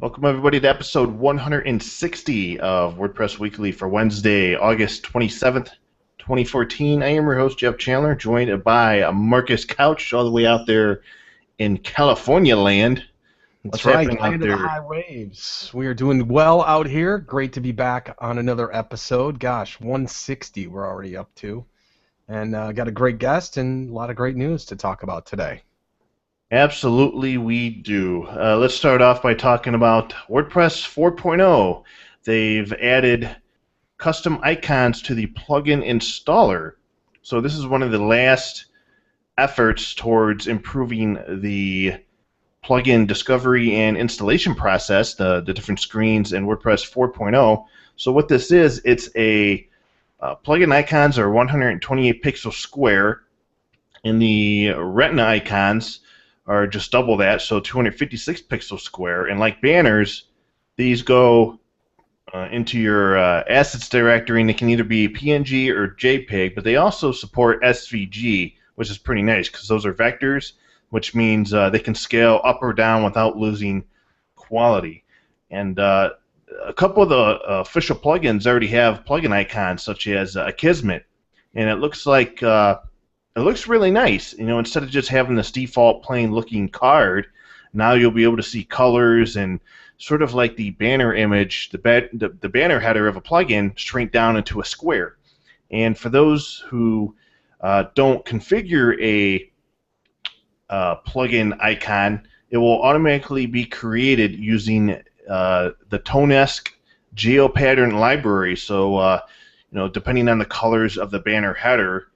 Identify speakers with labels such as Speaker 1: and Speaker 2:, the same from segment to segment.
Speaker 1: Welcome, everybody, to episode 160 of WordPress Weekly for Wednesday, August 27th, 2014. I am your host, Jeff Chandler, joined by Marcus Couch, all the way out there in California land.
Speaker 2: That's
Speaker 1: What's
Speaker 2: right,
Speaker 1: happening out
Speaker 2: land of the
Speaker 1: there?
Speaker 2: high waves. We are doing well out here. Great to be back on another episode. Gosh, 160 we're already up to. And got a great guest and a lot of great news to talk about today.
Speaker 1: Absolutely, we do. Let's start off by talking about WordPress 4.0. They've added custom icons to the plugin installer. So this is one of the last efforts towards improving the plugin discovery and installation process, the different screens in WordPress 4.0. So what this is, it's a plugin icons are 128 pixel square, and the retina icons are just double that, so 256 pixel square. And like banners, these go into your assets directory, and they can either be PNG or JPEG, but they also support SVG, which is pretty nice because those are vectors, which means they can scale up or down without losing quality. And a couple of the official plugins already have plugin icons, such as Akismet, and it looks really nice. You know, instead of just having this default plain looking card, now you'll be able to see colors and sort of like the banner image, the banner header of a plugin shrink down into a square. And for those who don't configure a plugin icon, it will automatically be created using the Tonesk GeoPattern library. So, depending on the colors of the banner header,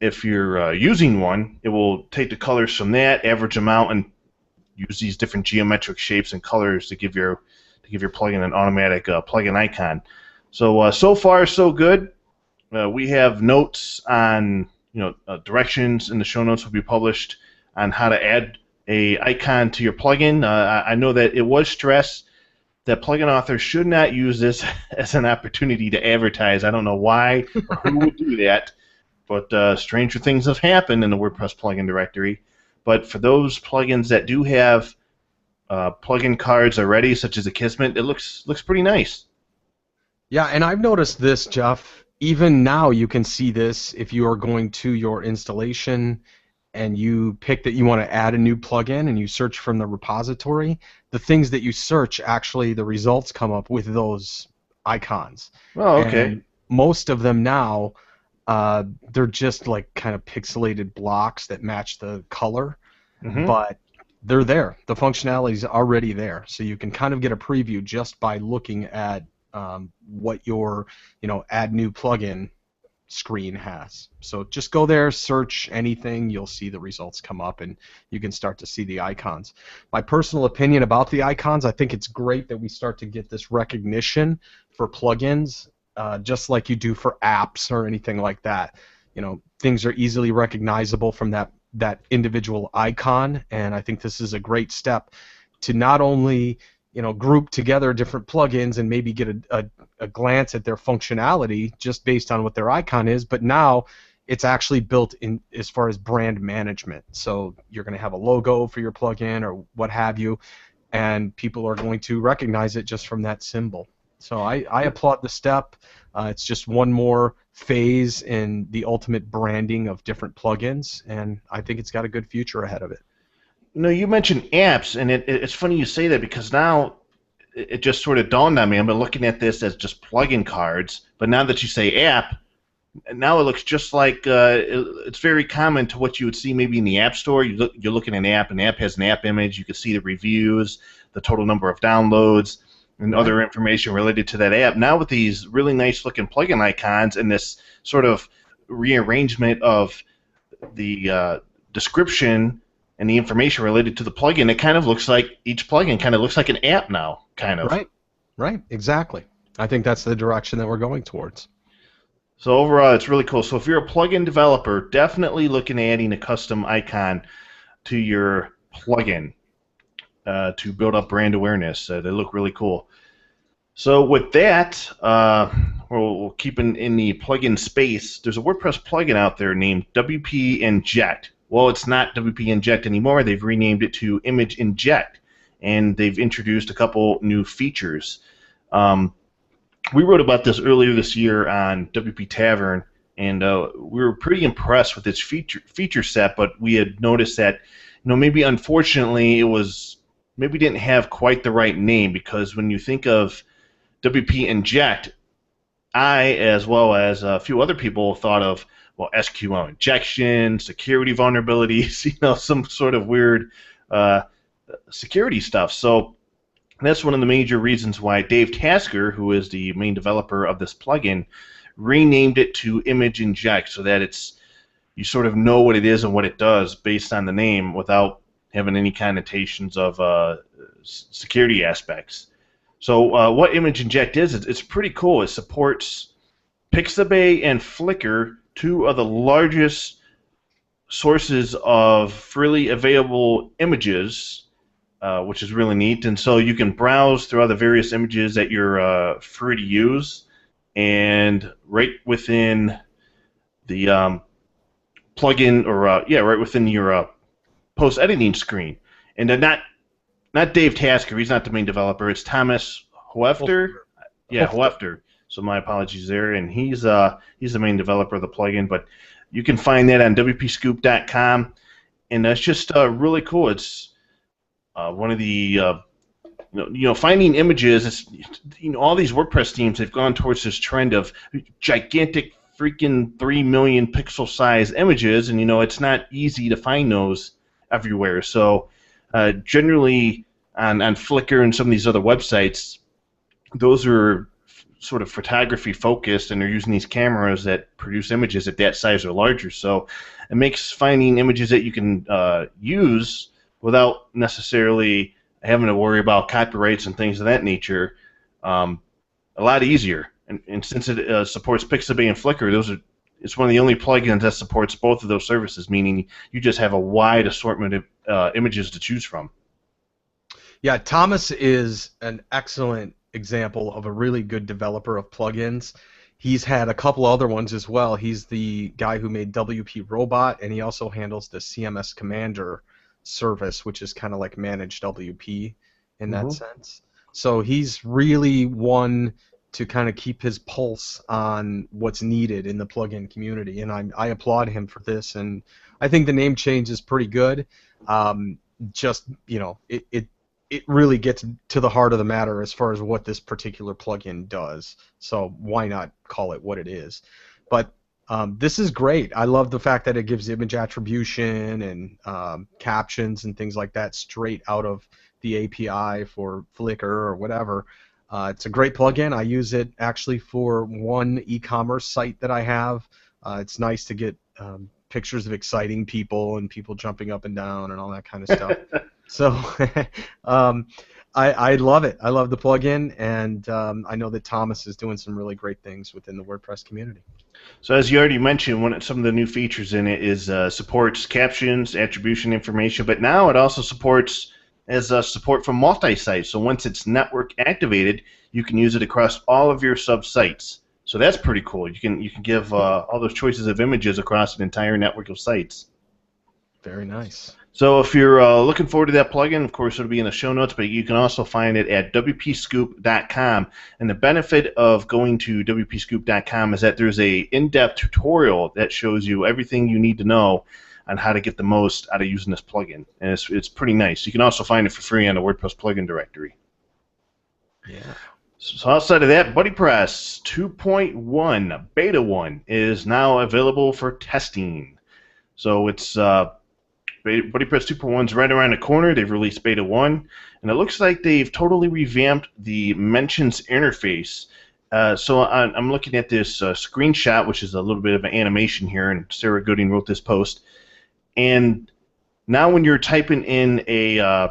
Speaker 1: if you're using one, it will take the colors from that, average them out, and use these different geometric shapes and colors to give your plugin an automatic plugin icon. So so far so good. We have notes on directions in the show notes will be published on how to add a icon to your plugin. I know that it was stressed that plugin authors should not use this as an opportunity to advertise. I don't know why or who would do that, but stranger things have happened in the WordPress plugin directory. But for those plugins that do have plugin cards already, such as Akismet, it looks pretty nice.
Speaker 2: Yeah, and I've noticed this, Jeff. Even now you can see this if you are going to your installation and you pick that you want to add a new plugin and you search from the repository, the things that you search, actually the results come up with those icons.
Speaker 1: Oh, okay.
Speaker 2: And most of them now, they're just like kind of pixelated blocks that match the color,
Speaker 1: Mm-hmm.
Speaker 2: but they're there. The functionality is already there, so you can kind of get a preview just by looking at what your add new plugin screen has. So just go there, search anything, you'll see the results come up, and you can start to see the icons. My personal opinion about the icons, I think it's great that we start to get this recognition for plugins, just like you do for apps or anything like that. Things are easily recognizable from that individual icon, and I think this is a great step to not only group together different plugins and maybe get a glance at their functionality just based on what their icon is, but now it's actually built in as far as brand management. So you're going to have a logo for your plugin or what have you, and people are going to recognize it just from that symbol. So I applaud the step. It's just one more phase in the ultimate branding of different plugins, and I think it's got a good future ahead of it.
Speaker 1: No, you mentioned apps, and it's funny you say that because now it just sort of dawned on me. I've been looking at this as just plugin cards, but now that you say app, now it looks just like it's very common to what you would see maybe in the App Store. You're looking at an app, and the app has an app image. You can see the reviews, the total number of downloads, and
Speaker 2: Right.
Speaker 1: other information related to that app. Now with these really nice looking plugin icons and this sort of rearrangement of the description and the information related to the plugin, it kind of looks like each plugin kind of looks like an app now, kind of.
Speaker 2: Right. Right. Exactly. I think that's the direction that we're going towards.
Speaker 1: So overall, it's really cool. So if you're a plugin developer, definitely look into adding a custom icon to your plugin to build up brand awareness. They look really cool. So with that, we'll keep in the plugin space. There's a WordPress plugin out there named WP Inject. Well, it's not WP Inject anymore. They've renamed it to Image Inject. and they've introduced a couple new features. Um, we wrote about this earlier this year on WP Tavern, and we were pretty impressed with its feature set. But we had noticed that, maybe unfortunately it was maybe didn't have quite the right name, because when you think of WP Inject, I, as well as a few other people, thought of, well, SQL injection, security vulnerabilities, some sort of weird uh, security stuff. So that's one of the major reasons why Dave Tasker, who is the main developer of this plugin, renamed it to Image Inject, so that you sort of know what it is and what it does based on the name without having any connotations of security aspects. So what Image Inject is, it's pretty cool. It supports Pixabay and Flickr, two of the largest sources of freely available images, which is really neat. And so you can browse through all the various images that you're free to use, and right within the plugin, or right within your post editing screen. And then not Dave Tasker, he's not the main developer. It's Thomas Hoefter. Yeah, Hoefter. So my apologies there. And he's the main developer of the plugin. But you can find that on WPScoop.com, and that's just really cool. It's one of the finding images. It's, all these WordPress teams have gone towards this trend of gigantic freaking 3 million pixel size images, and it's not easy to find those everywhere. So generally on Flickr and some of these other websites, those are sort of photography focused, and they're using these cameras that produce images at that size or larger. So it makes finding images that you can use without necessarily having to worry about copyrights and things of that nature a lot easier. And since it supports Pixabay and Flickr, it's one of the only plugins that supports both of those services, meaning you just have a wide assortment of images to choose from.
Speaker 2: Yeah, Thomas is an excellent example of a really good developer of plugins. He's had a couple other ones as well. He's the guy who made WP Robot, and he also handles the CMS Commander service, which is kind of like managed WP in that sense. So he's really one to kind of keep his pulse on what's needed in the plugin community, and I applaud him for this. And I think the name change is pretty good. It really gets to the heart of the matter as far as what this particular plugin does. So why not call it what it is? But this is great. I love the fact that it gives image attribution and captions and things like that straight out of the API for Flickr or whatever. It's a great plugin. I use it actually for one e-commerce site that I have. It's nice to get pictures of exciting people and people jumping up and down and all that kind of stuff. So I love it. I love the plugin, and I know that Thomas is doing some really great things within the WordPress community.
Speaker 1: So as you already mentioned, some of the new features in it is supports captions, attribution information, but now it also supports support for multi-site. So once it's network activated, you can use it across all of your sub-sites. So that's pretty cool. You can give all those choices of images across an entire network of sites.
Speaker 2: Very nice.
Speaker 1: So if you're looking forward to that plugin, of course it'll be in the show notes, but you can also find it at WPScoop.com. And the benefit of going to WPScoop.com is that there's a in-depth tutorial that shows you everything you need to know on how to get the most out of using this plugin. And it's pretty nice. You can also find it for free on the WordPress plugin directory.
Speaker 2: Yeah.
Speaker 1: So outside of that, BuddyPress 2.1 Beta 1 is now available for testing. So it's BuddyPress 2.1 is right around the corner. They've released Beta 1, and it looks like they've totally revamped the mentions interface. So I'm looking at this screenshot, which is a little bit of an animation here, and Sarah Gooding wrote this post. And now when you're typing in a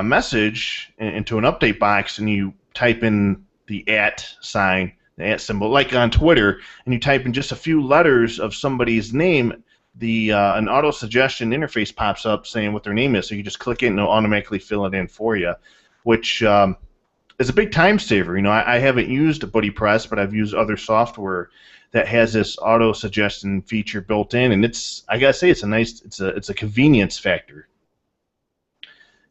Speaker 1: message into an update box, and you type in the @ the @ symbol, like on Twitter, and you type in just a few letters of somebody's name, an auto suggestion interface pops up saying what their name is. So you just click it and it'll automatically fill it in for you, which is a big time saver. I haven't used BuddyPress, but I've used other software that has this auto suggestion feature built in, and I gotta say it's a convenience factor.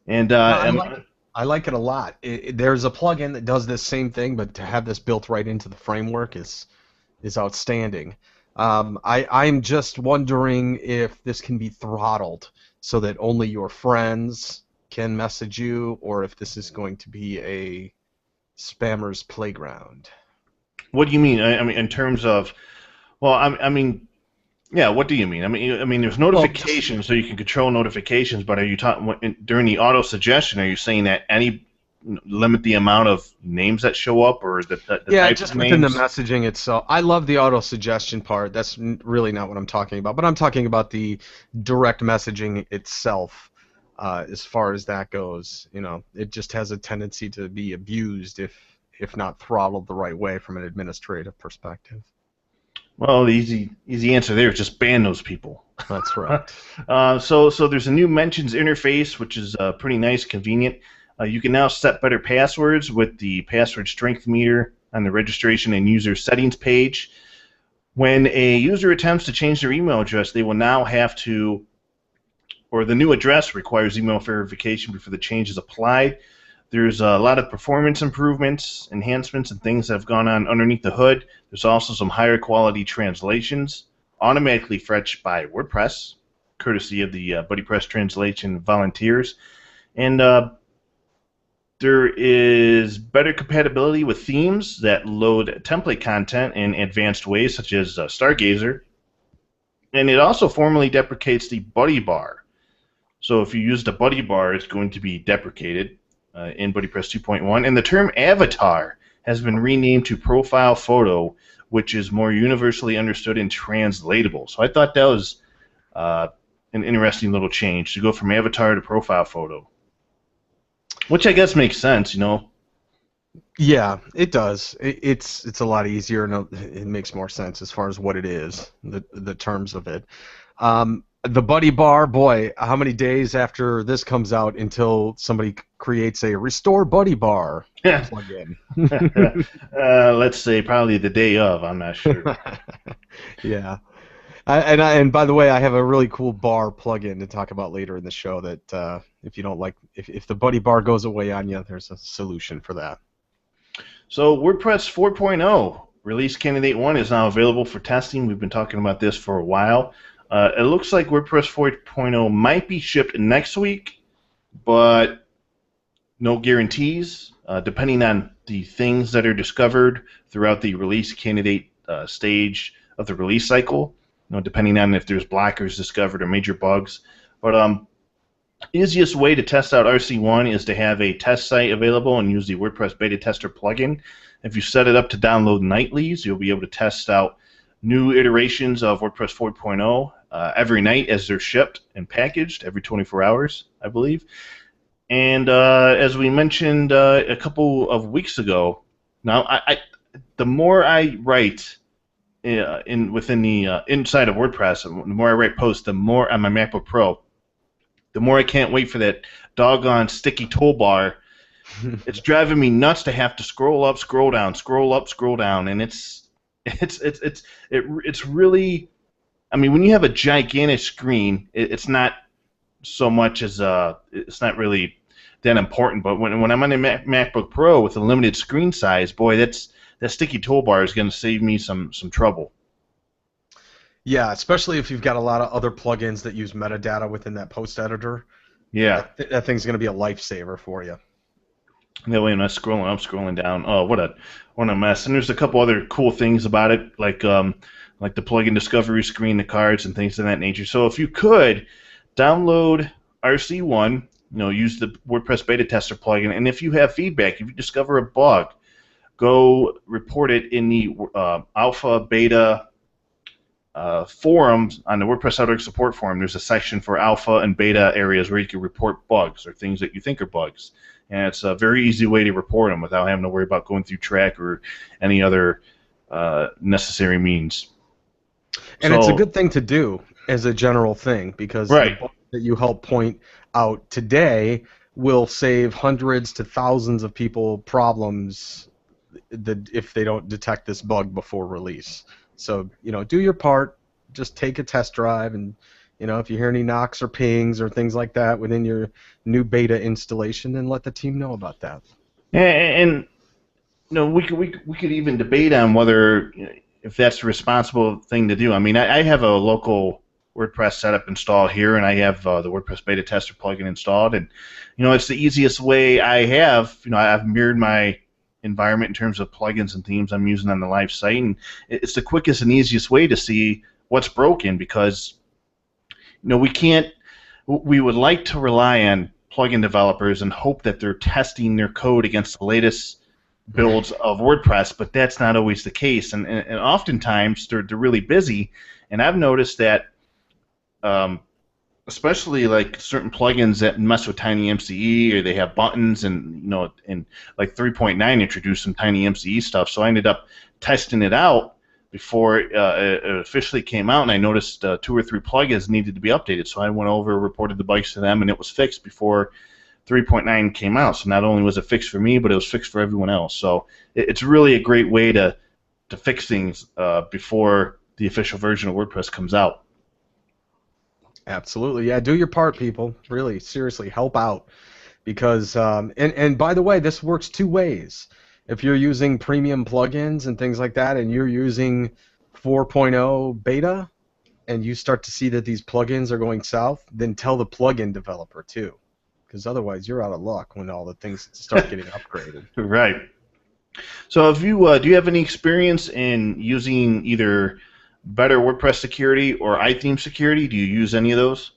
Speaker 1: And
Speaker 2: No, I like it a lot. There's a plugin that does this same thing, but to have this built right into the framework is outstanding. I'm just wondering if this can be throttled so that only your friends can message you, or if this is going to be a spammer's playground.
Speaker 1: what do you mean? I mean, in terms of, well, I mean, yeah. What do you mean? I mean, there's
Speaker 2: Well, just
Speaker 1: notifications, so you can control notifications. But are you talking during the auto suggestion? Are you saying that any limit the amount of names that show up, or the
Speaker 2: yeah,
Speaker 1: type of
Speaker 2: just within the
Speaker 1: names?
Speaker 2: messaging itself. I love the auto suggestion part. That's really not what I'm talking about, but I'm talking about the direct messaging itself. As far as that goes, it just has a tendency to be abused if not throttled the right way from an administrative perspective.
Speaker 1: Well, the easy answer there is just ban those people.
Speaker 2: That's right.
Speaker 1: So there's a new mentions interface, which is pretty nice, convenient. You can now set better passwords with the password strength meter on the registration and user settings page. When a user attempts to change their email address, they will now have to, or the new address requires email verification before the change is applied. There's a lot of performance improvements, enhancements, and things that have gone on underneath the hood. There's also some higher quality translations, automatically fetched by WordPress, courtesy of the BuddyPress translation volunteers. And there is better compatibility with themes that load template content in advanced ways, such as Stargazer. And it also formally deprecates the Buddy Bar. So if you use the Buddy Bar, it's going to be deprecated in BuddyPress 2.1. And the term avatar has been renamed to profile photo, which is more universally understood and translatable. So I thought that was an interesting little change to go from avatar to profile photo, which I guess makes sense, you know.
Speaker 2: Yeah, it does. It's a lot easier, and it makes more sense as far as what it is, the terms of it. The Buddy Bar, boy, how many days after this comes out until somebody creates a Restore Buddy Bar plugin?
Speaker 1: Let's say probably the day of. I'm not sure.
Speaker 2: Yeah. And by the way, I have a really cool bar plugin to talk about later in the show that if you don't like, if the Buddy Bar goes away on you, there's a solution for that.
Speaker 1: So WordPress 4.0 release candidate 1 is now available for testing. We've been talking about this for a while. It looks like WordPress 4.0 might be shipped next week, but no guarantees, depending on the things that are discovered throughout the release candidate stage of the release cycle, depending on if there's blockers discovered or major bugs. But easiest way to test out RC1 is to have a test site available and use the WordPress Beta Tester plugin. If you set it up to download nightlies, you'll be able to test out new iterations of WordPress 4.0 every night as they're shipped and packaged, every 24 hours, I believe. And as we mentioned a couple of weeks ago, now the more I write within the inside of WordPress, and the more I write posts, the more on my MacBook Pro, the more I can't wait for that doggone sticky toolbar. It's driving me nuts to have to scroll up, scroll down, scroll up, scroll down, and it's really. I mean, when you have a gigantic screen, it's not so much as it's not really that important. But when I'm on a MacBook Pro with a limited screen size, boy, that sticky toolbar is going to save me some trouble.
Speaker 2: Yeah, especially if you've got a lot of other plugins that use metadata within that post editor.
Speaker 1: Yeah.
Speaker 2: That thing's going to be a lifesaver for you.
Speaker 1: That way I'm not scrolling up, scrolling down. Oh, what a mess. And there's a couple other cool things about it, like the plugin discovery screen, the cards, and things of that nature. So if you could download RC1, use the WordPress Beta Tester plugin, and if you have feedback, if you discover a bug, go report it in the alpha, beta forums on the WordPress Outdoor Support Forum. There's a section for alpha and beta areas where you can report bugs or things that you think are bugs. And it's a very easy way to report them without having to worry about going through Track or any other necessary means.
Speaker 2: And it's a good thing to do as a general thing, because
Speaker 1: right.
Speaker 2: the bugs that you help point out today will save hundreds to thousands of people problems if they don't detect this bug before release. So, do your part. Just take a test drive and If you hear any knocks or pings or things like that within your new beta installation, then let the team know about that.
Speaker 1: And we could even debate on whether if that's the responsible thing to do. I mean, I have a local WordPress setup installed here, and I have the WordPress beta tester plugin installed, and it's the easiest way I have. I've mirrored my environment in terms of plugins and themes I'm using on the live site, and it's the quickest and easiest way to see what's broken because we can't. We would like to rely on plugin developers and hope that they're testing their code against the latest builds of WordPress, but that's not always the case, and oftentimes they're really busy, and I've noticed that, especially like certain plugins that mess with Tiny MCE or they have buttons, and and like 3.9 introduced some Tiny MCE stuff, so I ended up testing it out before it officially came out, and I noticed 2 or 3 plugins needed to be updated, so I went over, reported the bugs to them, and it was fixed before 3.9 came out. So not only was it fixed for me, but it was fixed for everyone else. So it's really a great way to fix things before the official version of WordPress comes out.
Speaker 2: Absolutely, yeah. Do your part, people. Really, seriously, help out. Because and by the way, this works 2 ways. If you're using premium plugins and things like that, and you're using 4.0 beta, and you start to see that these plugins are going south, then tell the plugin developer too, because otherwise you're out of luck when all the things start getting upgraded.
Speaker 1: Right. So if you do you have any experience in using either Better WordPress Security or iTheme Security? Do you use any of those?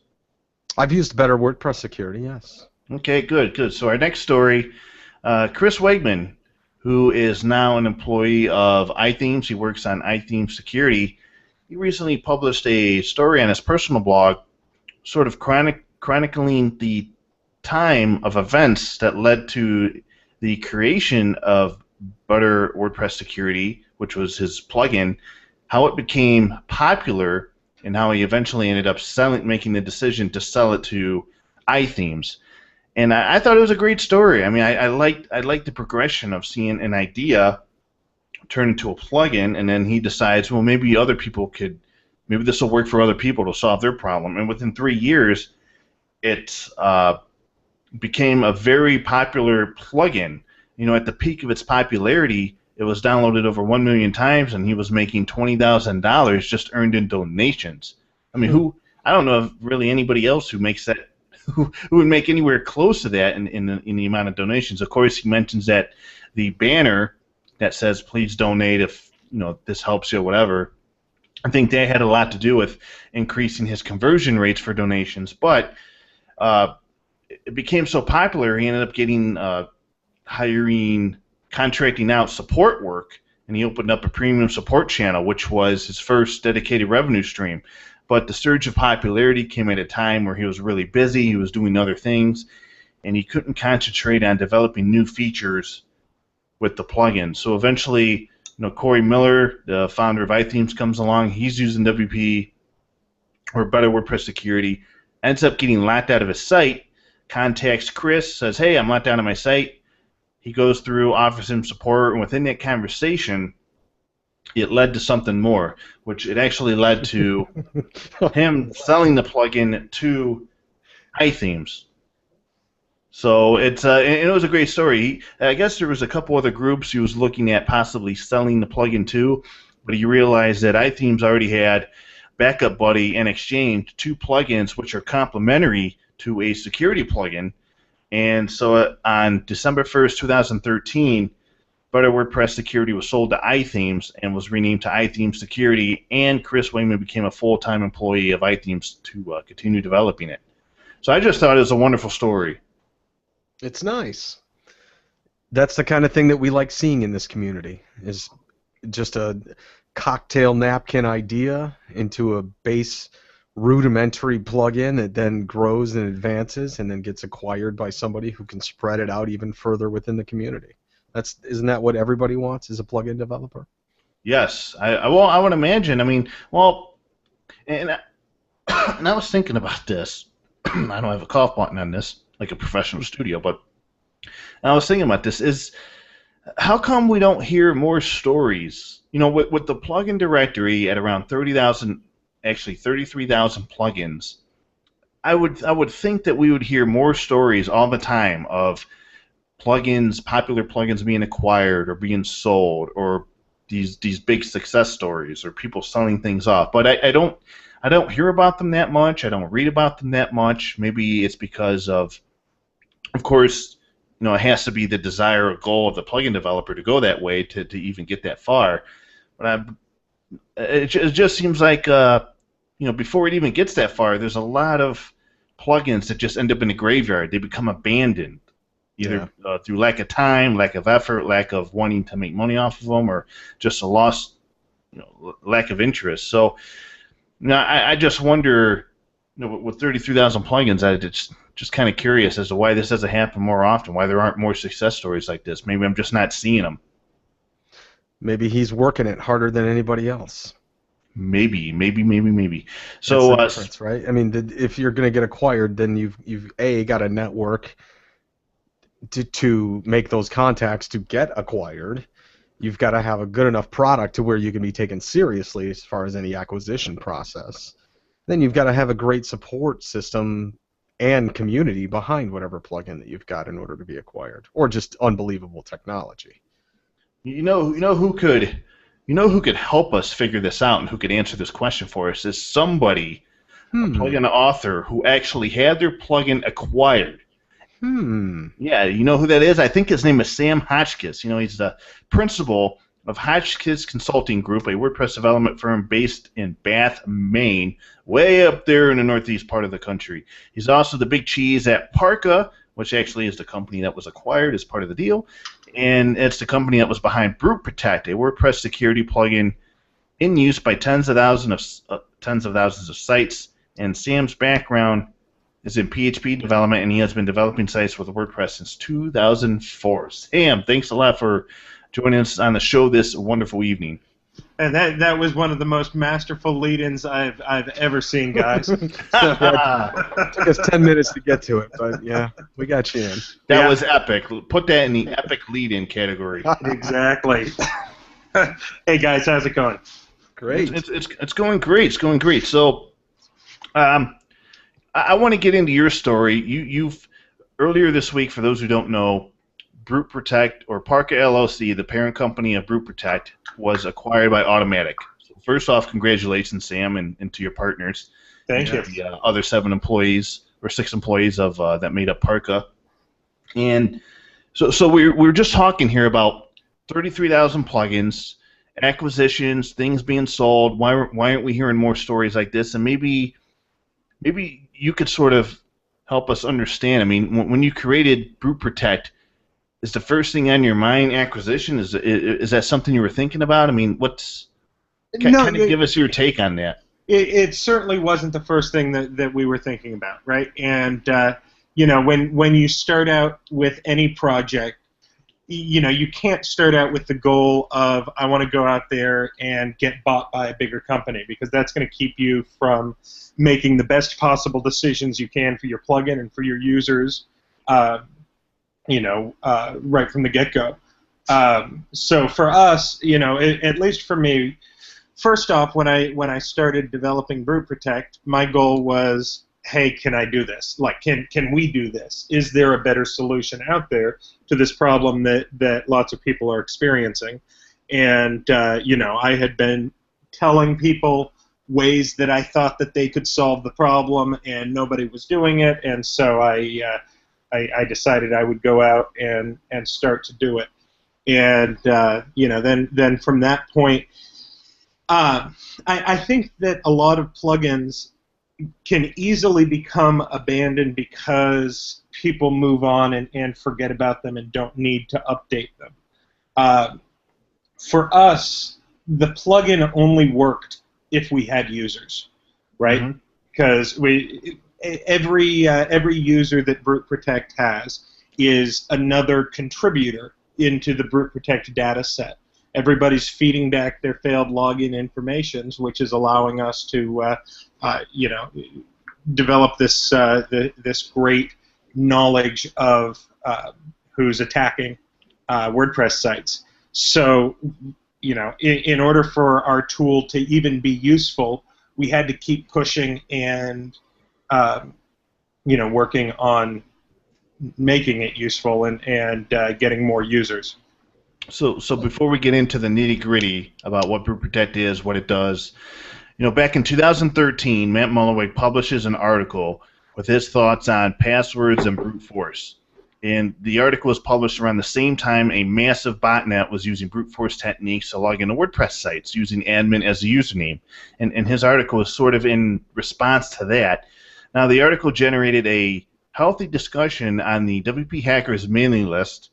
Speaker 2: I've used Better WordPress Security, yes.
Speaker 1: Okay, good. So our next story, Chris Wegman, who is now an employee of iThemes, he works on iTheme Security. He recently published a story on his personal blog, sort of chronicling the time of events that led to the creation of Better WordPress Security, which was his plugin, how it became popular, and how he eventually ended up making the decision to sell it to iThemes. And I thought it was a great story. I mean, I liked the progression of seeing an idea turn into a plugin, and then he decides, well, maybe this will work for other people to solve their problem. And within 3 years, it became a very popular plugin. At the peak of its popularity, it was downloaded over 1 million times, and he was making $20,000 just earned in donations. I mean, I don't know if really anybody else who makes that, who would make anywhere close to that in the amount of donations. Of course, he mentions that the banner that says "Please donate if this helps you" or whatever. I think that had a lot to do with increasing his conversion rates for donations. But it became so popular, he ended up getting contracting out support work, and he opened up a premium support channel, which was his first dedicated revenue stream. But the surge of popularity came at a time where he was really busy, he was doing other things, and he couldn't concentrate on developing new features with the plugin. So eventually, Corey Miller, the founder of iThemes, comes along. He's using WP, or Better WordPress Security, ends up getting locked out of his site, contacts Chris, says, hey, I'm locked out of my site. He goes through, offers him support, and within that conversation, it led to something more, which it actually led to him selling the plugin to iThemes. So it was a great story. I guess there was a couple other groups he was looking at possibly selling the plugin to, but he realized that iThemes already had Backup Buddy and Exchange, 2 plugins which are complementary to a security plugin. And so on December 1st, 2013, Better WordPress Security was sold to iThemes and was renamed to iThemes Security, and Chris Wegman became a full-time employee of iThemes to continue developing it. So I just thought it was a wonderful story.
Speaker 2: It's nice. That's the kind of thing that we like seeing in this community, is just a cocktail napkin idea into a base rudimentary plugin that then grows and advances and then gets acquired by somebody who can spread it out even further within the community. Isn't that what everybody wants as a plugin developer?
Speaker 1: Yes, I would imagine. I mean, well, and I was thinking about this. I don't have a cough button on this, like a professional studio, but I was thinking about this. Is how come we don't hear more stories? With the plugin directory at around 30,000, actually 33,000 plugins, I would think that we would hear more stories all the time of plugins, popular plugins being acquired or being sold, or these big success stories, or people selling things off. But I don't hear about them that much. I don't read about them that much. Maybe it's because of course, it has to be the desire or goal of the plugin developer to go that way to even get that far. But it just seems like before it even gets that far, there's a lot of plugins that just end up in the graveyard. They become abandoned, either through lack of time, lack of effort, lack of wanting to make money off of them, or just a lost, lack of interest. So, I just wonder, with 33,000 plugins, I just kind of curious as to why this doesn't happen more often, why there aren't more success stories like this. Maybe I'm just not seeing them.
Speaker 2: Maybe he's working it harder than anybody else.
Speaker 1: Maybe.
Speaker 2: That's
Speaker 1: So,
Speaker 2: the difference, right? I mean, if you're going to get acquired, then you've got a network to make those contacts to get acquired. You've got to have a good enough product to where you can be taken seriously as far as any acquisition process. Then you've got to have a great support system and community behind whatever plugin that you've got in order to be acquired, or just unbelievable technology.
Speaker 1: who could help us figure this out and who could answer this question for us is somebody, a plugin author who actually had their plugin acquired. Yeah, you know who that is? I think his name is Sam Hotchkiss. He's the principal of Hotchkiss Consulting Group, a WordPress development firm based in Bath, Maine, way up there in the northeast part of the country. He's also the big cheese at Parka, which actually is the company that was acquired as part of the deal, and it's the company that was behind BruteProtect, a WordPress security plugin in use by tens of thousands of sites. And Sam's background is in PHP development, and he has been developing sites with WordPress since 2004. Sam, thanks a lot for joining us on the show this wonderful evening.
Speaker 3: And that was one of the most masterful lead-ins I've ever seen, guys.
Speaker 2: Took us 10 minutes to get to it, but yeah, we got you in.
Speaker 1: That was epic. Put that in the epic lead-in category.
Speaker 3: Exactly. Hey guys, how's it going?
Speaker 2: Great.
Speaker 1: It's going great. It's going great. So, I want to get into your story. You've earlier this week, for those who don't know, BruteProtect, or Parka LLC, the parent company of BruteProtect, was acquired by Automatic. So first off, congratulations, Sam, and to your partners.
Speaker 3: Thank you.
Speaker 1: The other 6 employees of that made up Parka. And so we're just talking here about 33,000 plugins, acquisitions, things being sold. Why aren't we hearing more stories like this? And maybe you could sort of help us understand. I mean, when you created BruteProtect, is the first thing on your mind acquisition? Is that something you were thinking about? I mean, give us your take on that.
Speaker 3: It certainly wasn't the first thing that we were thinking about, right? And when you start out with any project, you can't start out with the goal of, I want to go out there and get bought by a bigger company, because that's going to keep you from making the best possible decisions you can for your plugin and for your users, right from the get-go. So for us, at least for me, first off, when I started developing BruteProtect, my goal was, hey, can I do this? Like, can we do this? Is there a better solution out there to this problem that lots of people are experiencing? And, I had been telling people ways that I thought that they could solve the problem, and nobody was doing it, and so I decided I would go out and start to do it. And, then from that point, I think that a lot of plugins can easily become abandoned because people move on and forget about them and don't need to update them. For us, the plugin only worked if we had users, right? Because every user that BruteProtect has is another contributor into the BruteProtect data set. Everybody's feeding back their failed login informations, which is allowing us to, develop this this great knowledge of who's attacking WordPress sites. So, in order for our tool to even be useful, we had to keep pushing and working on making it useful and getting more users.
Speaker 1: So before we get into the nitty gritty about what BruteProtect is, what it does, back in 2013, Matt Mullenweg publishes an article with his thoughts on passwords and brute force. And the article was published around the same time a massive botnet was using brute force techniques to log into WordPress sites using admin as a username. And his article was sort of in response to that. Now, the article generated a healthy discussion on the WP Hackers mailing list,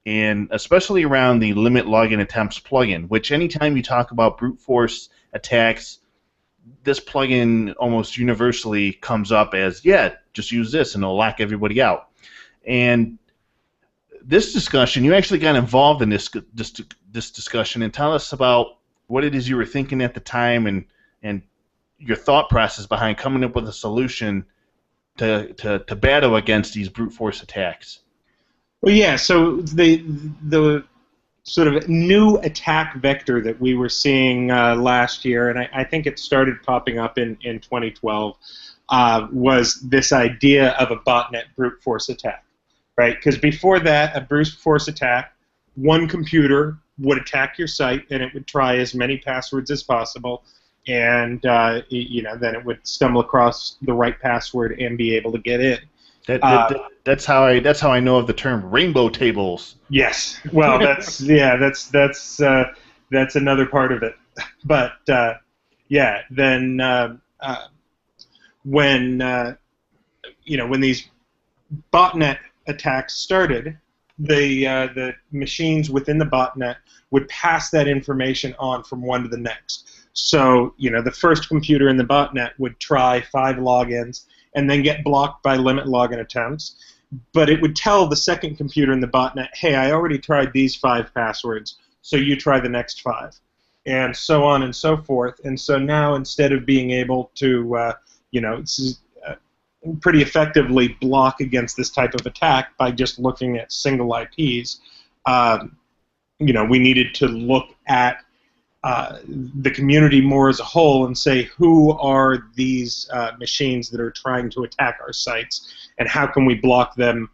Speaker 1: and especially around the limit login attempts plugin, which anytime you talk about brute force attacks, this plugin almost universally comes up as, yeah, just use this and it'll lock everybody out. And this discussion, you actually got involved in this discussion, and tell us about what it is you were thinking at the time and your thought process behind coming up with a solution to battle against these brute force attacks.
Speaker 3: Well, yeah, so the sort of new attack vector that we were seeing last year, and I think it started popping up in 2012, was this idea of a botnet brute force attack, right? Because before that, a brute force attack, one computer would attack your site, and it would try as many passwords as possible, and then it would stumble across the right password and be able to get in.
Speaker 1: That's how I know of the term rainbow tables.
Speaker 3: Yes. Well, that's another part of it. But then when these botnet attacks started, the machines within the botnet would pass that information on from one to the next. So the first computer in the botnet would try 5 logins and then get blocked by limit login attempts. But it would tell the second computer in the botnet, hey, I already tried these 5 passwords, so you try the next 5. And so on and so forth. And so now, instead of being able to, pretty effectively block against this type of attack by just looking at single IPs, we needed to look at the community more as a whole and say, who are these machines that are trying to attack our sites, and how can we block them,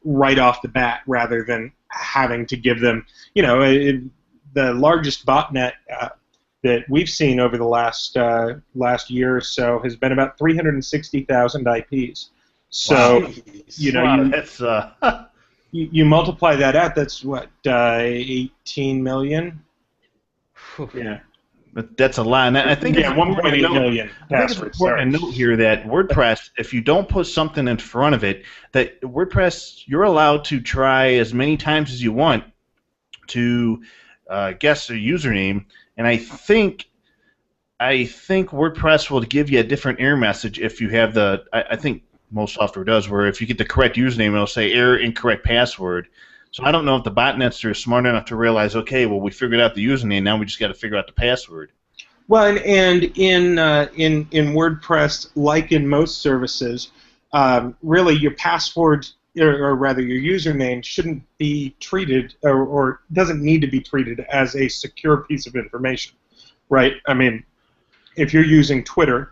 Speaker 3: right off the bat, rather than having to give them, the largest botnet that we've seen over the last year or so has been about 360,000 IPs. So,
Speaker 1: wow,
Speaker 3: you multiply that out, that's what, 18 million? Yeah.
Speaker 1: But that's a lot. And I think
Speaker 3: 1.8 million.
Speaker 1: I think it's important to note here that WordPress, if you don't put something in front of it, that WordPress, you're allowed to try as many times as you want to guess a username, and I think WordPress will give you a different error message if you have the. I think most software does, where if you get the correct username, it'll say error incorrect password. So I don't know if the botnets are smart enough to realize, okay, well, we figured out the username, now we just got to figure out the password.
Speaker 3: Well, and in WordPress, like in most services, really your password, or rather your username, shouldn't be treated, or doesn't need to be treated as a secure piece of information, right? I mean, if you're using Twitter,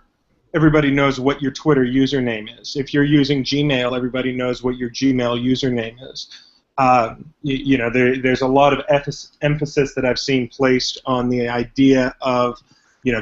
Speaker 3: everybody knows what your Twitter username is. If you're using Gmail, everybody knows what your Gmail username is. There's a lot of emphasis that I've seen placed on the idea of,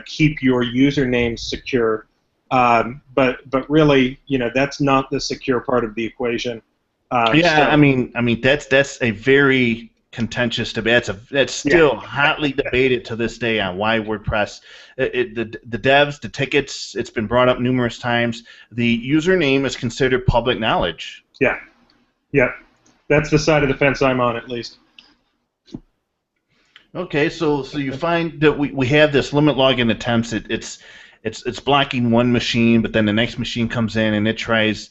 Speaker 3: keep your username secure, but really, that's not the secure part of the equation.
Speaker 1: I mean that's a very contentious debate. That's still hotly debated to this day on why WordPress, the devs, the tickets. It's been brought up numerous times. The username is considered public knowledge.
Speaker 3: Yeah. That's the side of the fence I'm on, at least.
Speaker 1: Okay, so you find that we have this limit login attempts. It's blocking one machine, but then the next machine comes in and it tries,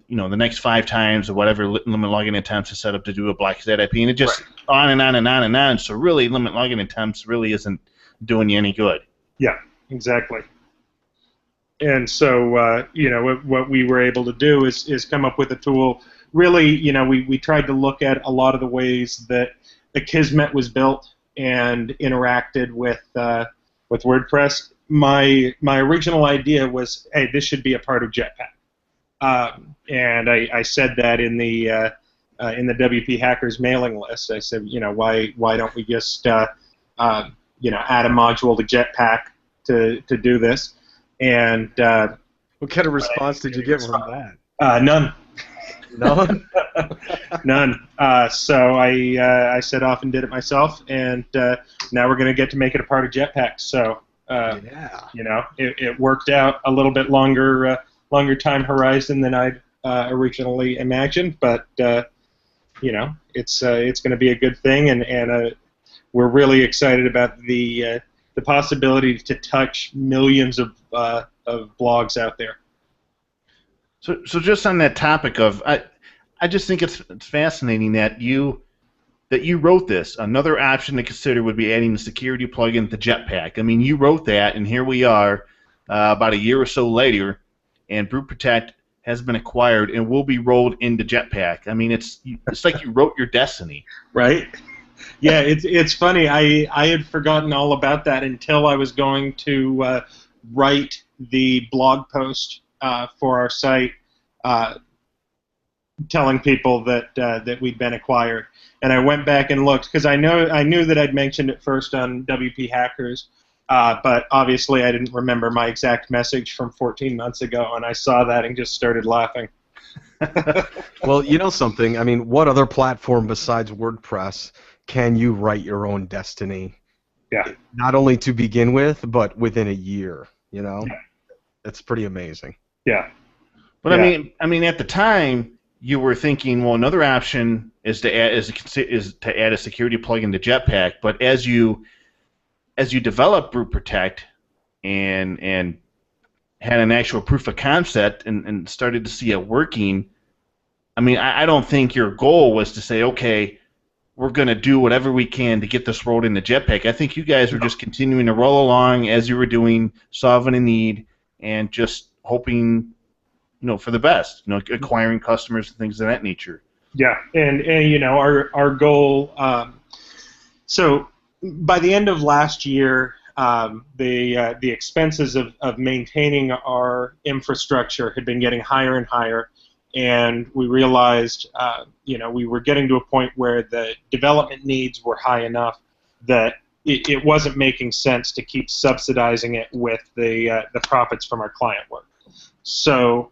Speaker 1: the next 5 times or whatever limit login attempts is set up to do a block that IP, and it just on and on and on and on. So really, limit login attempts really isn't doing you any good.
Speaker 3: Yeah, exactly. And so what we were able to do is come up with a tool. Really, we tried to look at a lot of the ways that Akismet was built and interacted with WordPress. My original idea was, hey, this should be a part of Jetpack, And I said that in the WP Hackers mailing list. I said, why don't we just add a module to Jetpack to do this? And
Speaker 2: what kind of response did you get from that?
Speaker 3: None.
Speaker 2: None?
Speaker 3: None. So I set off and did it myself, and now we're going to get to make it a part of Jetpack. So
Speaker 2: yeah.
Speaker 3: It worked out a little bit longer time horizon than I'd originally imagined, but it's going to be a good thing, and we're really excited about the possibility to touch millions of blogs out there.
Speaker 1: So just on that topic of, I just think it's fascinating that you wrote this. Another option to consider would be adding the security plugin to Jetpack. I mean, you wrote that, and here we are, about a year or so later, and BruteProtect has been acquired and will be rolled into Jetpack. I mean, it's like you wrote your destiny.
Speaker 3: Right? Yeah, it's funny. I had forgotten all about that until I was going to write the blog post for our site, telling people that we'd been acquired. And I went back and looked because I knew that I'd mentioned it first on WP Hackers, but obviously I didn't remember my exact message from 14 months ago, and I saw that and just started laughing.
Speaker 2: Well, you know something? I mean, what other platform besides WordPress can you write your own destiny?
Speaker 3: Yeah.
Speaker 2: Not only to begin with, but within a year. Yeah. It's pretty amazing.
Speaker 3: Yeah.
Speaker 1: But yeah. I mean, at the time, you were thinking, well, another option is to add a security plugin to Jetpack. But as you developed BruteProtect and had an actual proof of concept and started to see it working, I mean, I don't think your goal was to say, okay, we're going to do whatever we can to get this rolled into Jetpack. I think you guys were just continuing to roll along as you were doing, solving a need, and just hoping, for the best, acquiring customers and things of that nature.
Speaker 3: Yeah, and our goal. So by the end of last year, the expenses of maintaining our infrastructure had been getting higher and higher, and we realized, we were getting to a point where the development needs were high enough that it wasn't making sense to keep subsidizing it with the profits from our client work. So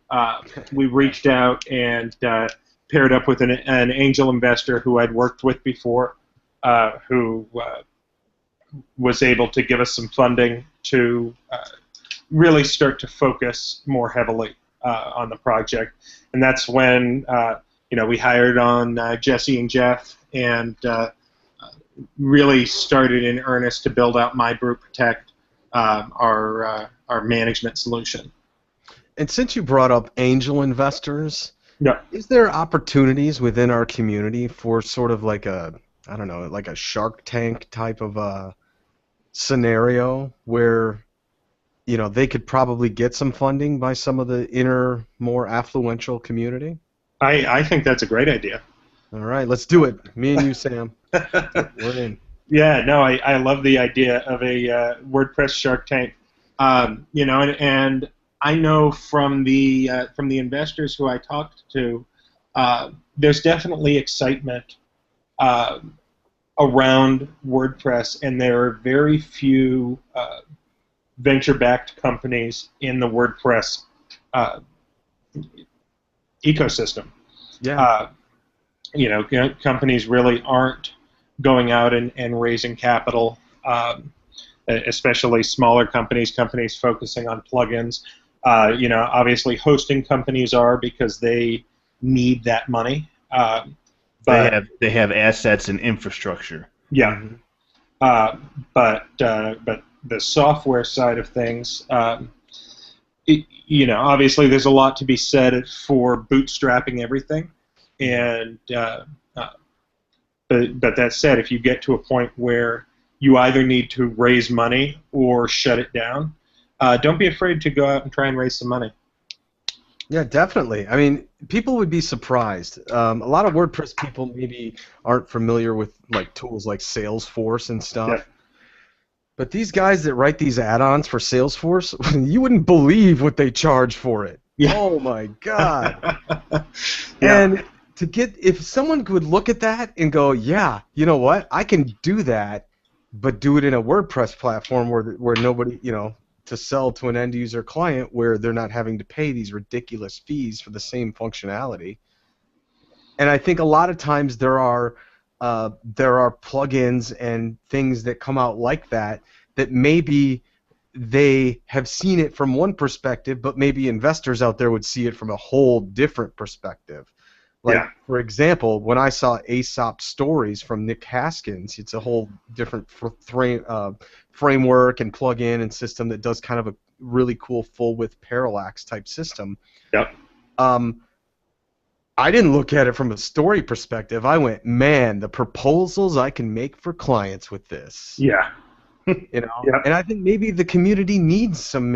Speaker 3: we reached out and paired up with an angel investor who I'd worked with before, who was able to give us some funding to really start to focus more heavily on the project. And that's when we hired on Jesse and Jeff and really started in earnest to build out my BruteProtect, our management solution.
Speaker 2: And since you brought up angel investors,
Speaker 3: yeah,
Speaker 2: is there opportunities within our community for sort of like a Shark Tank type of a scenario where they could probably get some funding by some of the inner, more affluential community?
Speaker 3: I think that's a great idea.
Speaker 2: All right, let's do it. Me and you, Sam. We're in.
Speaker 3: Yeah, no, I love the idea of a WordPress Shark Tank. And I know from the investors who I talked to, there's definitely excitement around WordPress, and there are very few venture-backed companies in the WordPress ecosystem.
Speaker 2: Yeah.
Speaker 3: Companies really aren't going out and raising capital, especially smaller companies focusing on plugins. Obviously hosting companies are, because they need that money.
Speaker 1: But they have assets and infrastructure.
Speaker 3: Yeah. But the software side of things, obviously there's a lot to be said for bootstrapping everything, and but that said, if you get to a point where you either need to raise money or shut it down, don't be afraid to go out and try and raise some money.
Speaker 2: Yeah, definitely. I mean, people would be surprised. A lot of WordPress people maybe aren't familiar with tools like Salesforce and stuff.
Speaker 3: Yeah.
Speaker 2: But these guys that write these add-ons for Salesforce, you wouldn't believe what they charge for it.
Speaker 3: Yeah.
Speaker 2: Oh my God.
Speaker 3: Yeah.
Speaker 2: And to get, if someone could look at that and go, yeah, you know what, I can do that, but do it in a WordPress platform where nobody, to sell to an end user client where they're not having to pay these ridiculous fees for the same functionality. And I think a lot of times there are plugins and things that come out like that maybe they have seen it from one perspective, but maybe investors out there would see it from a whole different perspective. Like,
Speaker 3: Yeah.
Speaker 2: for example, when I saw Aesop Stories from Nick Haskins, it's a whole different framework and plugin and system that does kind of a really cool full-width parallax type system.
Speaker 3: Yep.
Speaker 2: I didn't look at it from a story perspective. I went, man, the proposals I can make for clients with this.
Speaker 3: Yeah.
Speaker 2: Yep.
Speaker 3: Yep.
Speaker 2: And I think maybe the community needs some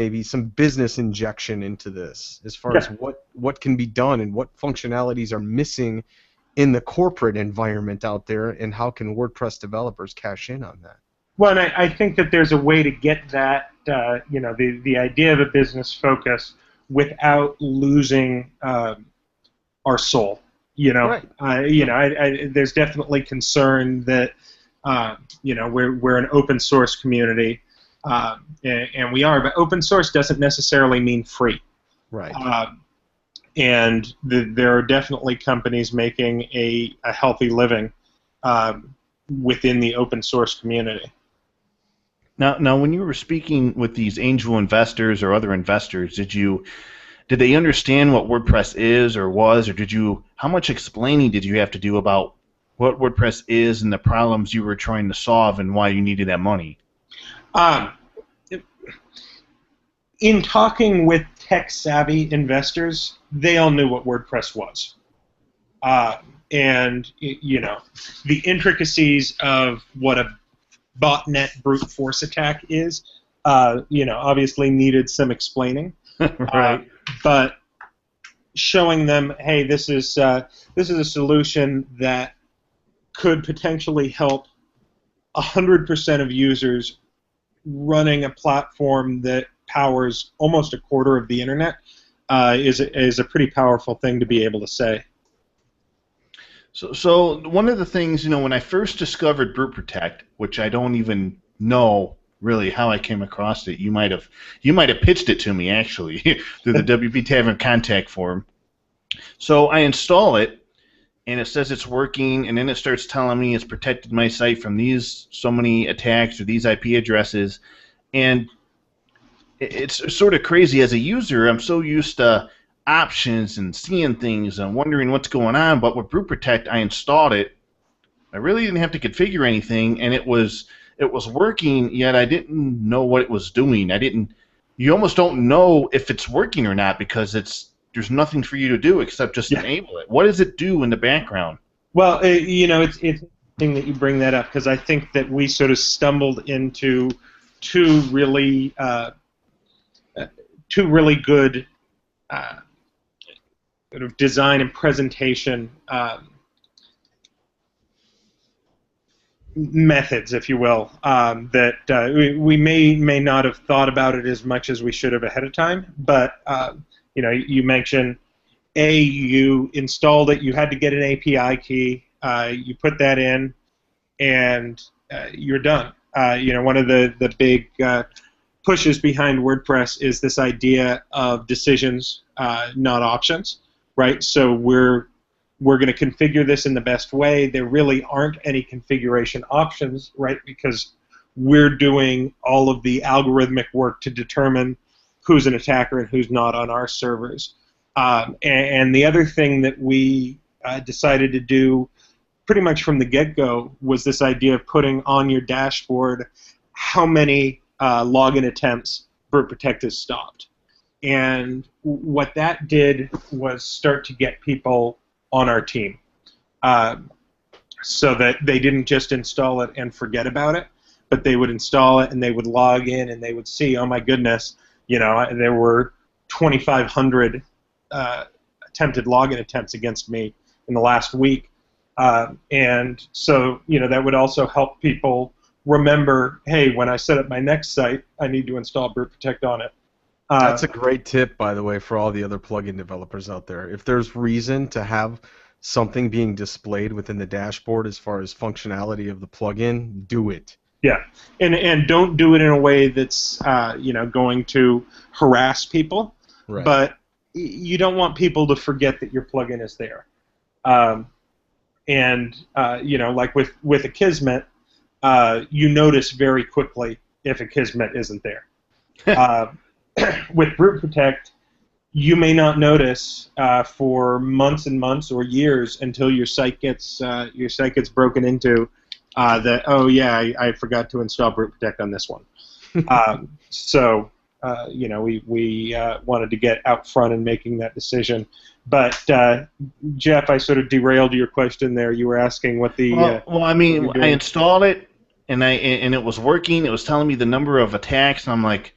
Speaker 2: business injection into this as far as what can be done and what functionalities are missing in the corporate environment out there, and how can WordPress developers cash in on that.
Speaker 3: Well, and I think that there's a way to get that, the idea of a business focus without losing our soul.
Speaker 2: Right.
Speaker 3: There's definitely concern that we're an open source community, and we are, but open source doesn't necessarily mean free.
Speaker 2: Right.
Speaker 3: And there are definitely companies making a healthy living within the open source community.
Speaker 1: Now, when you were speaking with these angel investors or other investors, did they understand what WordPress is or was, or how much explaining did you have to do about what WordPress is and the problems you were trying to solve and why you needed that money?
Speaker 3: In talking with tech-savvy investors, they all knew what WordPress was. And, the intricacies of what a botnet brute force attack is, obviously needed some explaining.
Speaker 1: Right.
Speaker 3: But showing them, hey, this is a solution that could potentially help 100% of users running a platform that powers almost a quarter of the internet is a pretty powerful thing to be able to say.
Speaker 1: So one of the things, when I first discovered BruteProtect, which I don't even know really how I came across it, you might have pitched it to me actually through the WP Tavern contact form. So I install it, and it says it's working, and then it starts telling me it's protected my site from these so many attacks or these IP addresses, and it's sort of crazy. As a user, I'm so used to options and seeing things and wondering what's going on, but with BruteProtect, I installed it. I really didn't have to configure anything, and it was working, yet I didn't know what it was doing. You almost don't know if it's working or not because there's nothing for you to do except just enable it. What does it do in the background?
Speaker 3: Well, it's interesting that you bring that up, because I think that we sort of stumbled into two really good sort of design and presentation methods, if you will, that we may not have thought about it as much as we should have ahead of time. But you mentioned, you installed it, you had to get an API key, you put that in, and you're done. One of the big pushes behind WordPress is this idea of decisions, not options, right? So we're going to configure this in the best way. There really aren't any configuration options, right? Because we're doing all of the algorithmic work to determine who's an attacker and who's not on our servers. And the other thing that we decided to do pretty much from the get-go was this idea of putting on your dashboard how many login attempts BruteProtect has stopped. And what that did was start to get people on our team, so that they didn't just install it and forget about it, but they would install it and they would log in and they would see, oh my goodness, there were 2,500 attempted login attempts against me in the last week. And so, that would also help people remember, hey, when I set up my next site, I need to install BruteProtect on it.
Speaker 2: That's a great tip, by the way, for all the other plugin developers out there. If there's reason to have something being displayed within the dashboard as far as functionality of the plugin, do it.
Speaker 3: Yeah, and don't do it in a way that's going to harass people.
Speaker 2: Right.
Speaker 3: But you don't want people to forget that your plugin is there. Like with Akismet, you notice very quickly if Akismet isn't there. With BruteProtect, you may not notice for months and months or years until your site gets broken into. That I forgot to install BruteProtect on this one. We wanted to get out front in making that decision. But Jeff, I sort of derailed your question there. You were asking what the
Speaker 1: I installed it and it was working. It was telling me the number of attacks, and I'm like,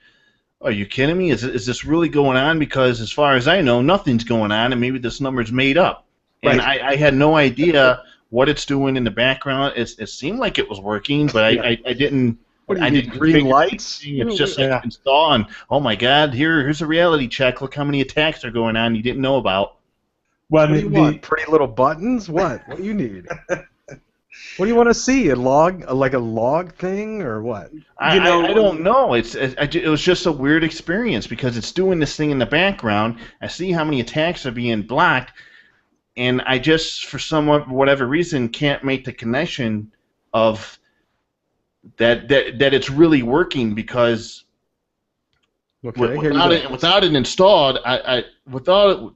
Speaker 1: are you kidding me? Is this really going on? Because as far as I know, nothing's going on, and maybe this number's made up.
Speaker 3: Right.
Speaker 1: And I had no idea what it's doing in the background. It seemed like it was working, but I didn't.
Speaker 2: What do you
Speaker 1: I
Speaker 2: need,
Speaker 1: didn't
Speaker 2: green
Speaker 1: configure
Speaker 2: lights?
Speaker 1: anything. It's just like install, and oh my God, here's a reality check. Look how many attacks are going on you didn't know about.
Speaker 2: Well, what do you want? Pretty little buttons? What? What do you need? What do you want to see? Like a log thing, or what?
Speaker 1: I don't know. It was just a weird experience because it's doing this thing in the background. I see how many attacks are being blocked, and I just, for whatever reason, can't make the connection of that it's really working because without it installed, without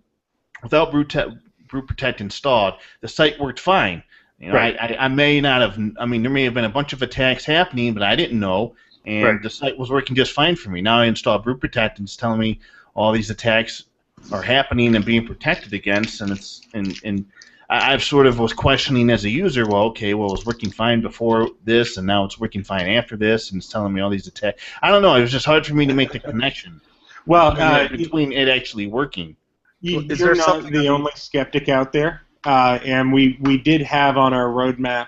Speaker 1: BruteProtect installed, the site worked fine.
Speaker 3: Right.
Speaker 1: I may not have. I mean, there may have been a bunch of attacks happening, but I didn't know, and the site was working just fine for me. Now I installed BruteProtect, and it's telling me all these attacks are happening and being protected against, and I've sort of was questioning as a user. Well, it was working fine before this, and now it's working fine after this, and it's telling me all these attacks. I don't know. It was just hard for me to make the connection.
Speaker 3: Well,
Speaker 1: between it actually working.
Speaker 3: You're not the only skeptic out there. And we did have on our roadmap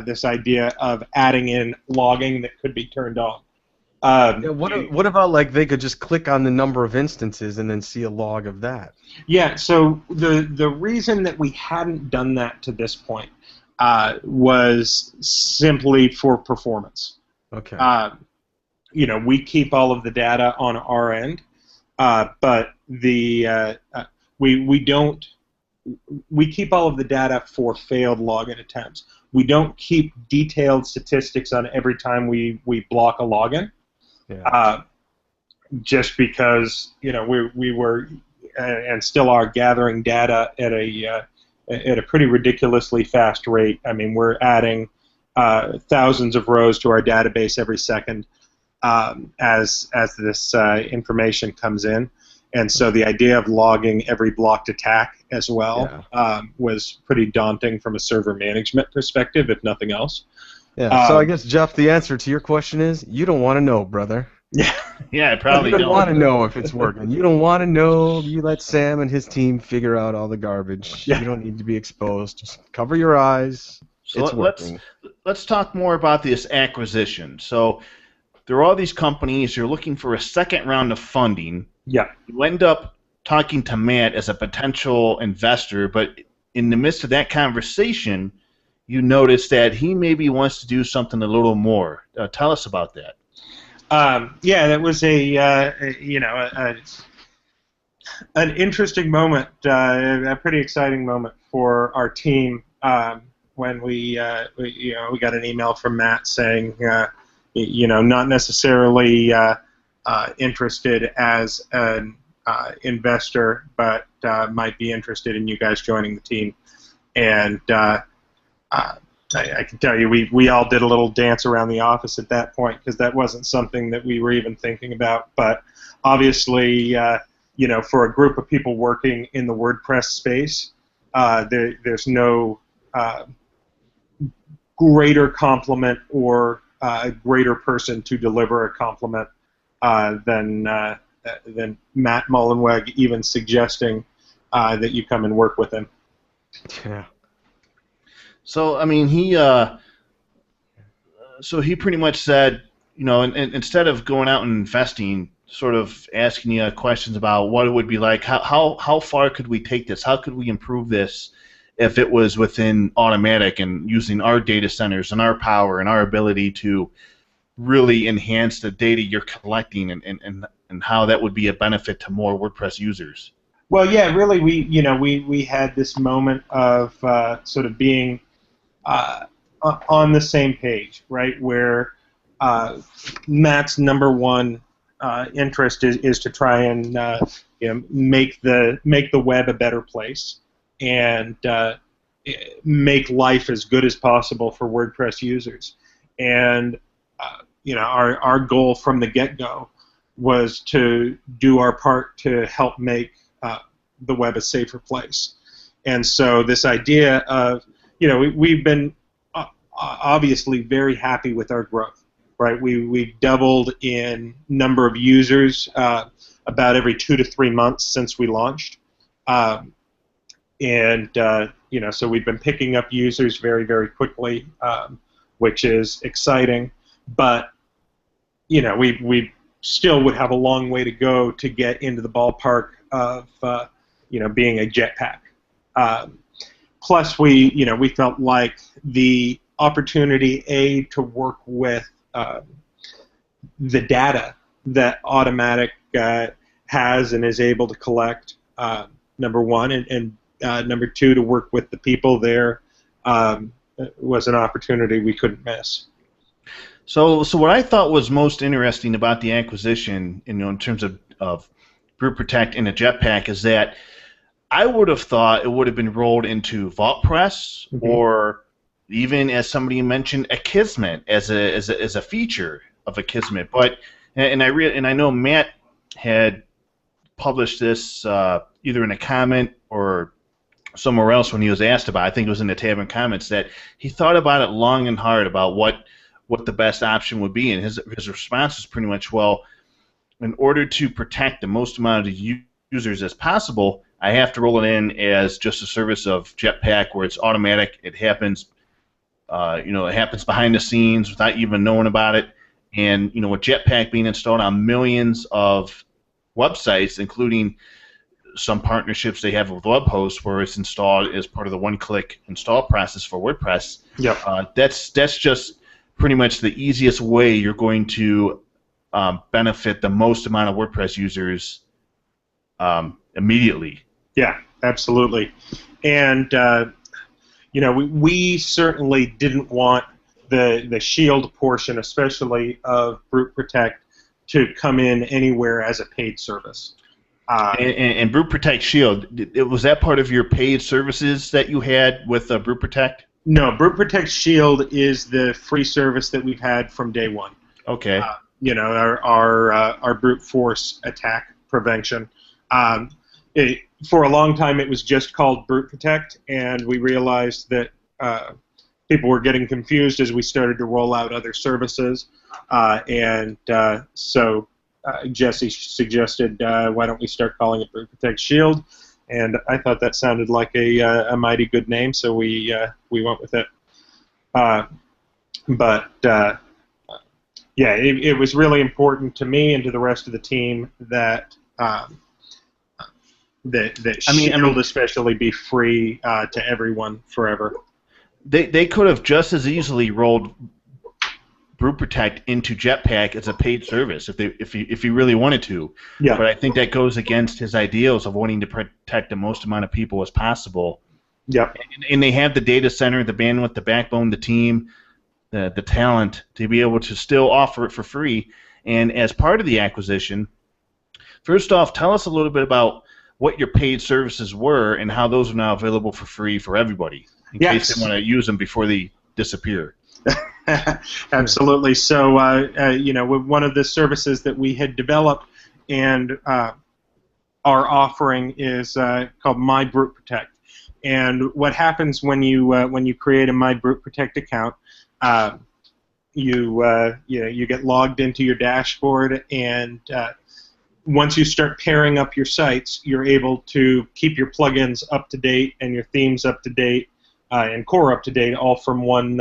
Speaker 3: this idea of adding in logging that could be turned on.
Speaker 2: What about like they could just click on the number of instances and then see a log of that?
Speaker 3: Yeah. So the reason that we hadn't done that to this point was simply for performance.
Speaker 2: Okay.
Speaker 3: We keep all of the data on our end, but we don't. We keep all of the data for failed login attempts. We don't keep detailed statistics on every time we block a login.
Speaker 2: Yeah.
Speaker 3: Just because we were and still are gathering data at a pretty ridiculously fast rate. I mean, we're adding thousands of rows to our database every second as this information comes in. And so the idea of logging every blocked attack as well was pretty daunting from a server management perspective, if nothing else.
Speaker 2: Yeah. So I guess, Jeff, the answer to your question is you don't want to know, brother.
Speaker 1: Yeah, I probably don't.
Speaker 2: You don't want to know if it's working. You don't want to know. You let Sam and his team figure out all the garbage. Yeah. You don't need to be exposed. Just cover your eyes.
Speaker 1: So
Speaker 2: it's working.
Speaker 1: Let's talk more about this acquisition. So there are all these companies. You're looking for a second round of funding.
Speaker 3: Yeah.
Speaker 1: You end up talking to Matt as a potential investor, but in the midst of that conversation, you notice that he maybe wants to do something a little more. Tell us about that.
Speaker 3: That was an interesting moment, a pretty exciting moment for our team when we got an email from Matt saying, not necessarily interested as an investor, but might be interested in you guys joining the team. And I can tell you, we all did a little dance around the office at that point because that wasn't something that we were even thinking about. But obviously, for a group of people working in the WordPress space, there's no greater compliment or a greater person to deliver a compliment than Matt Mullenweg even suggesting that you come and work with him.
Speaker 2: Yeah.
Speaker 1: So I mean, he pretty much said, and instead of going out and investing sort of asking you questions about what it would be like. How far could we take this? How could we improve this if it was within Automatic and using our data centers and our power and our ability to really enhance the data you're collecting, and how that would be a benefit to more WordPress users?
Speaker 3: Well, yeah, really, we had this moment of sort of being on the same page, right? Where Matt's number one interest is to try and make the web a better place and make life as good as possible for WordPress users. And our goal from the get-go was to do our part to help make the web a safer place. And so this idea of, we've been obviously very happy with our growth, right? We've doubled in number of users about every 2 to 3 months since we launched. So we've been picking up users very, very quickly, which is exciting. But, we still would have a long way to go to get into the ballpark of, being a Jetpack. Plus, we felt like the opportunity, to work with the data that Automatic has and is able to collect, number one, and number two, to work with the people there was an opportunity we couldn't miss.
Speaker 1: So what I thought was most interesting about the acquisition, in terms of BruteProtect and a Jetpack, is that I would have thought it would have been rolled into VaultPress,
Speaker 3: Mm-hmm.
Speaker 1: or even, as somebody mentioned, Akismet as a feature of Akismet. But I know Matt had published this either in a comment or somewhere else when he was asked about it. I think it was in the Tavern comments, that he thought about it long and hard about what the best option would be, and his response was pretty much, well, in order to protect the most amount of users as possible, I have to roll it in as just a service of Jetpack, where it's automatic. It happens, it happens behind the scenes without you even knowing about it. And with Jetpack being installed on millions of websites, including some partnerships they have with web hosts, where it's installed as part of the one-click install process for WordPress.
Speaker 3: Yep.
Speaker 1: That's just pretty much the easiest way you're going to benefit the most amount of WordPress users immediately.
Speaker 3: Yeah, absolutely. And we certainly didn't want the Shield portion, especially of BruteProtect, to come in anywhere as a paid service.
Speaker 1: And BruteProtect Shield, was that part of your paid services that you had with BruteProtect?
Speaker 3: No, BruteProtect Shield is the free service that we've had from day one.
Speaker 1: Okay.
Speaker 3: Our brute force attack prevention. For a long time, it was just called BruteProtect, and we realized that people were getting confused as we started to roll out other services. So Jesse suggested, why don't we start calling it BruteProtect Shield? And I thought that sounded like a mighty good name, so we went with it. It was really important to me and to the rest of the team that Shield especially be free to everyone forever.
Speaker 1: They could have just as easily rolled BruteProtect into Jetpack as a paid service if you really wanted to.
Speaker 3: Yeah.
Speaker 1: But I think that goes against his ideals of wanting to protect the most amount of people as possible.
Speaker 3: Yep.
Speaker 1: And they have the data center, the bandwidth, the backbone, the team, the talent to be able to still offer it for free. And as part of the acquisition, first off, tell us a little bit about what your paid services were and how those are now available for free for everybody, in case they want to use them before they disappear.
Speaker 3: Absolutely. So, one of the services that we had developed and our offering is called My BruteProtect. And what happens when you create a My BruteProtect account, you get logged into your dashboard, and once you start pairing up your sites, you're able to keep your plugins up to date and your themes up to date and core up to date, all from one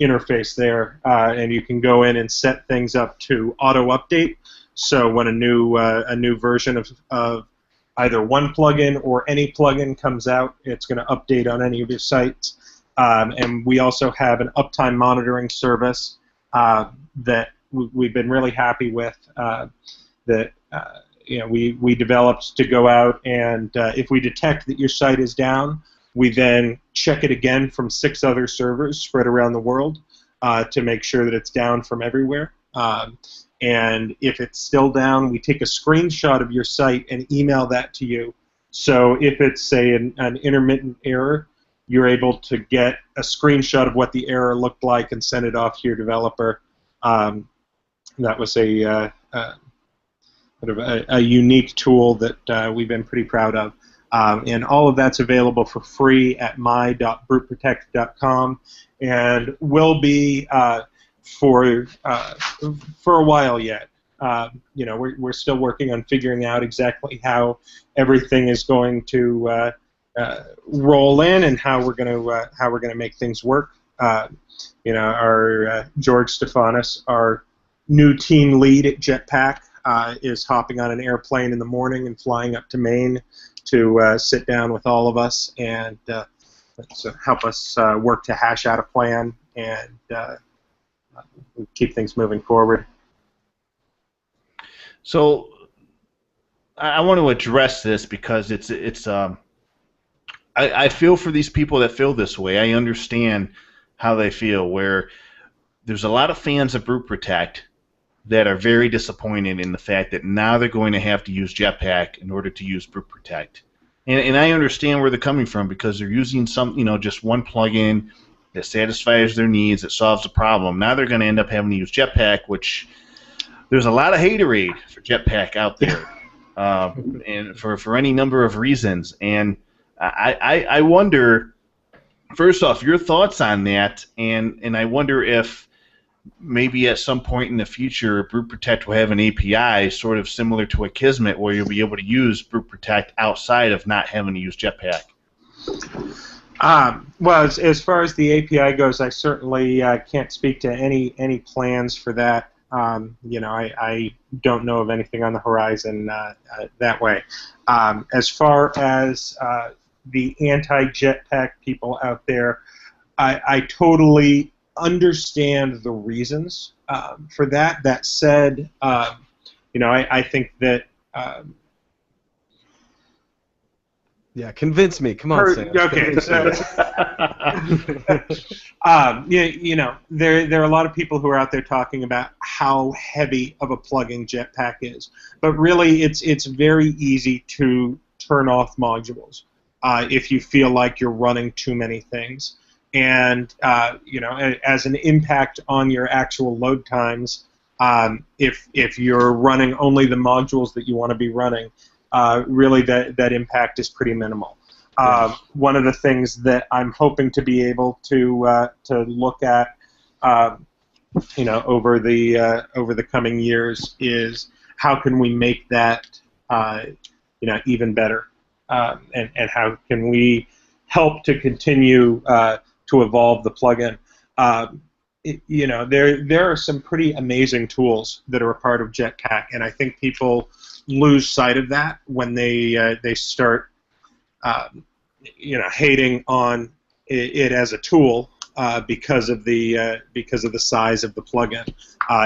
Speaker 3: interface there. And you can go in and set things up to auto update So when a new version of either one plugin or any plugin comes out, it's going to update on any of your sites. And we also have an uptime monitoring service that we've been really happy with. We developed to go out and if we detect that your site is down, we then check it again from 6 other servers spread around the world to make sure that it's down from everywhere. And if it's still down, we take a screenshot of your site and email that to you. So if it's, say, an intermittent error, you're able to get a screenshot of what the error looked like and send it off to your developer. That was a unique tool that we've been pretty proud of. And all of that's available for free at my.bruteprotect.com and will be for a while yet. We're still working on figuring out exactly how everything is going to roll in and how we're going to make things work. Our George Stefanis, our new team lead at Jetpack, is hopping on an airplane in the morning and flying up to Maine to sit down with all of us and help us work to hash out a plan and keep things moving forward.
Speaker 1: So I want to address this because I feel for these people that feel this way. I understand how they feel, where there's a lot of fans of BruteProtect that are very disappointed in the fact that now they're going to have to use Jetpack in order to use BruteProtect. And I understand where they're coming from because they're using just one plugin that satisfies their needs, that solves the problem. Now they're going to end up having to use Jetpack, which there's a lot of haterade for Jetpack out there, and for any number of reasons. And I wonder, first off, your thoughts on that, and I wonder if maybe at some point in the future, BruteProtect will have an API sort of similar to a Kismet where you'll be able to use BruteProtect outside of not having to use Jetpack.
Speaker 3: Well, as far as the API goes, I certainly can't speak to any plans for that. I don't know of anything on the horizon that way. As far as the anti-Jetpack people out there, I totally understand the reasons for that. That said, I think that.
Speaker 2: Yeah, convince me. Come on, Sam.
Speaker 3: Okay. There are a lot of people who are out there talking about how heavy of a plugin Jetpack is, but really, it's very easy to turn off modules if you feel like you're running too many things, and as an impact on your actual load times, if you're running only the modules that you want to be running. Really, that impact is pretty minimal. One of the things that I'm hoping to be able to look at, over the coming years is how can we make that, even better, and how can we help to continue to evolve the plugin. There are some pretty amazing tools that are a part of Jetpack, and I think people lose sight of that when they start hating on it as a tool because of the size of the plugin.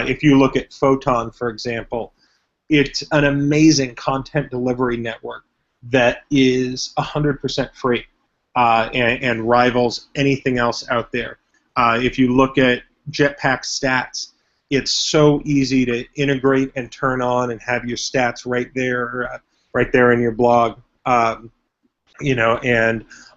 Speaker 3: If you look at Photon, for example, it's an amazing content delivery network that is 100% free and rivals anything else out there. If you look at Jetpack Stats, it's so easy to integrate and turn on and have your stats right there in your blog. And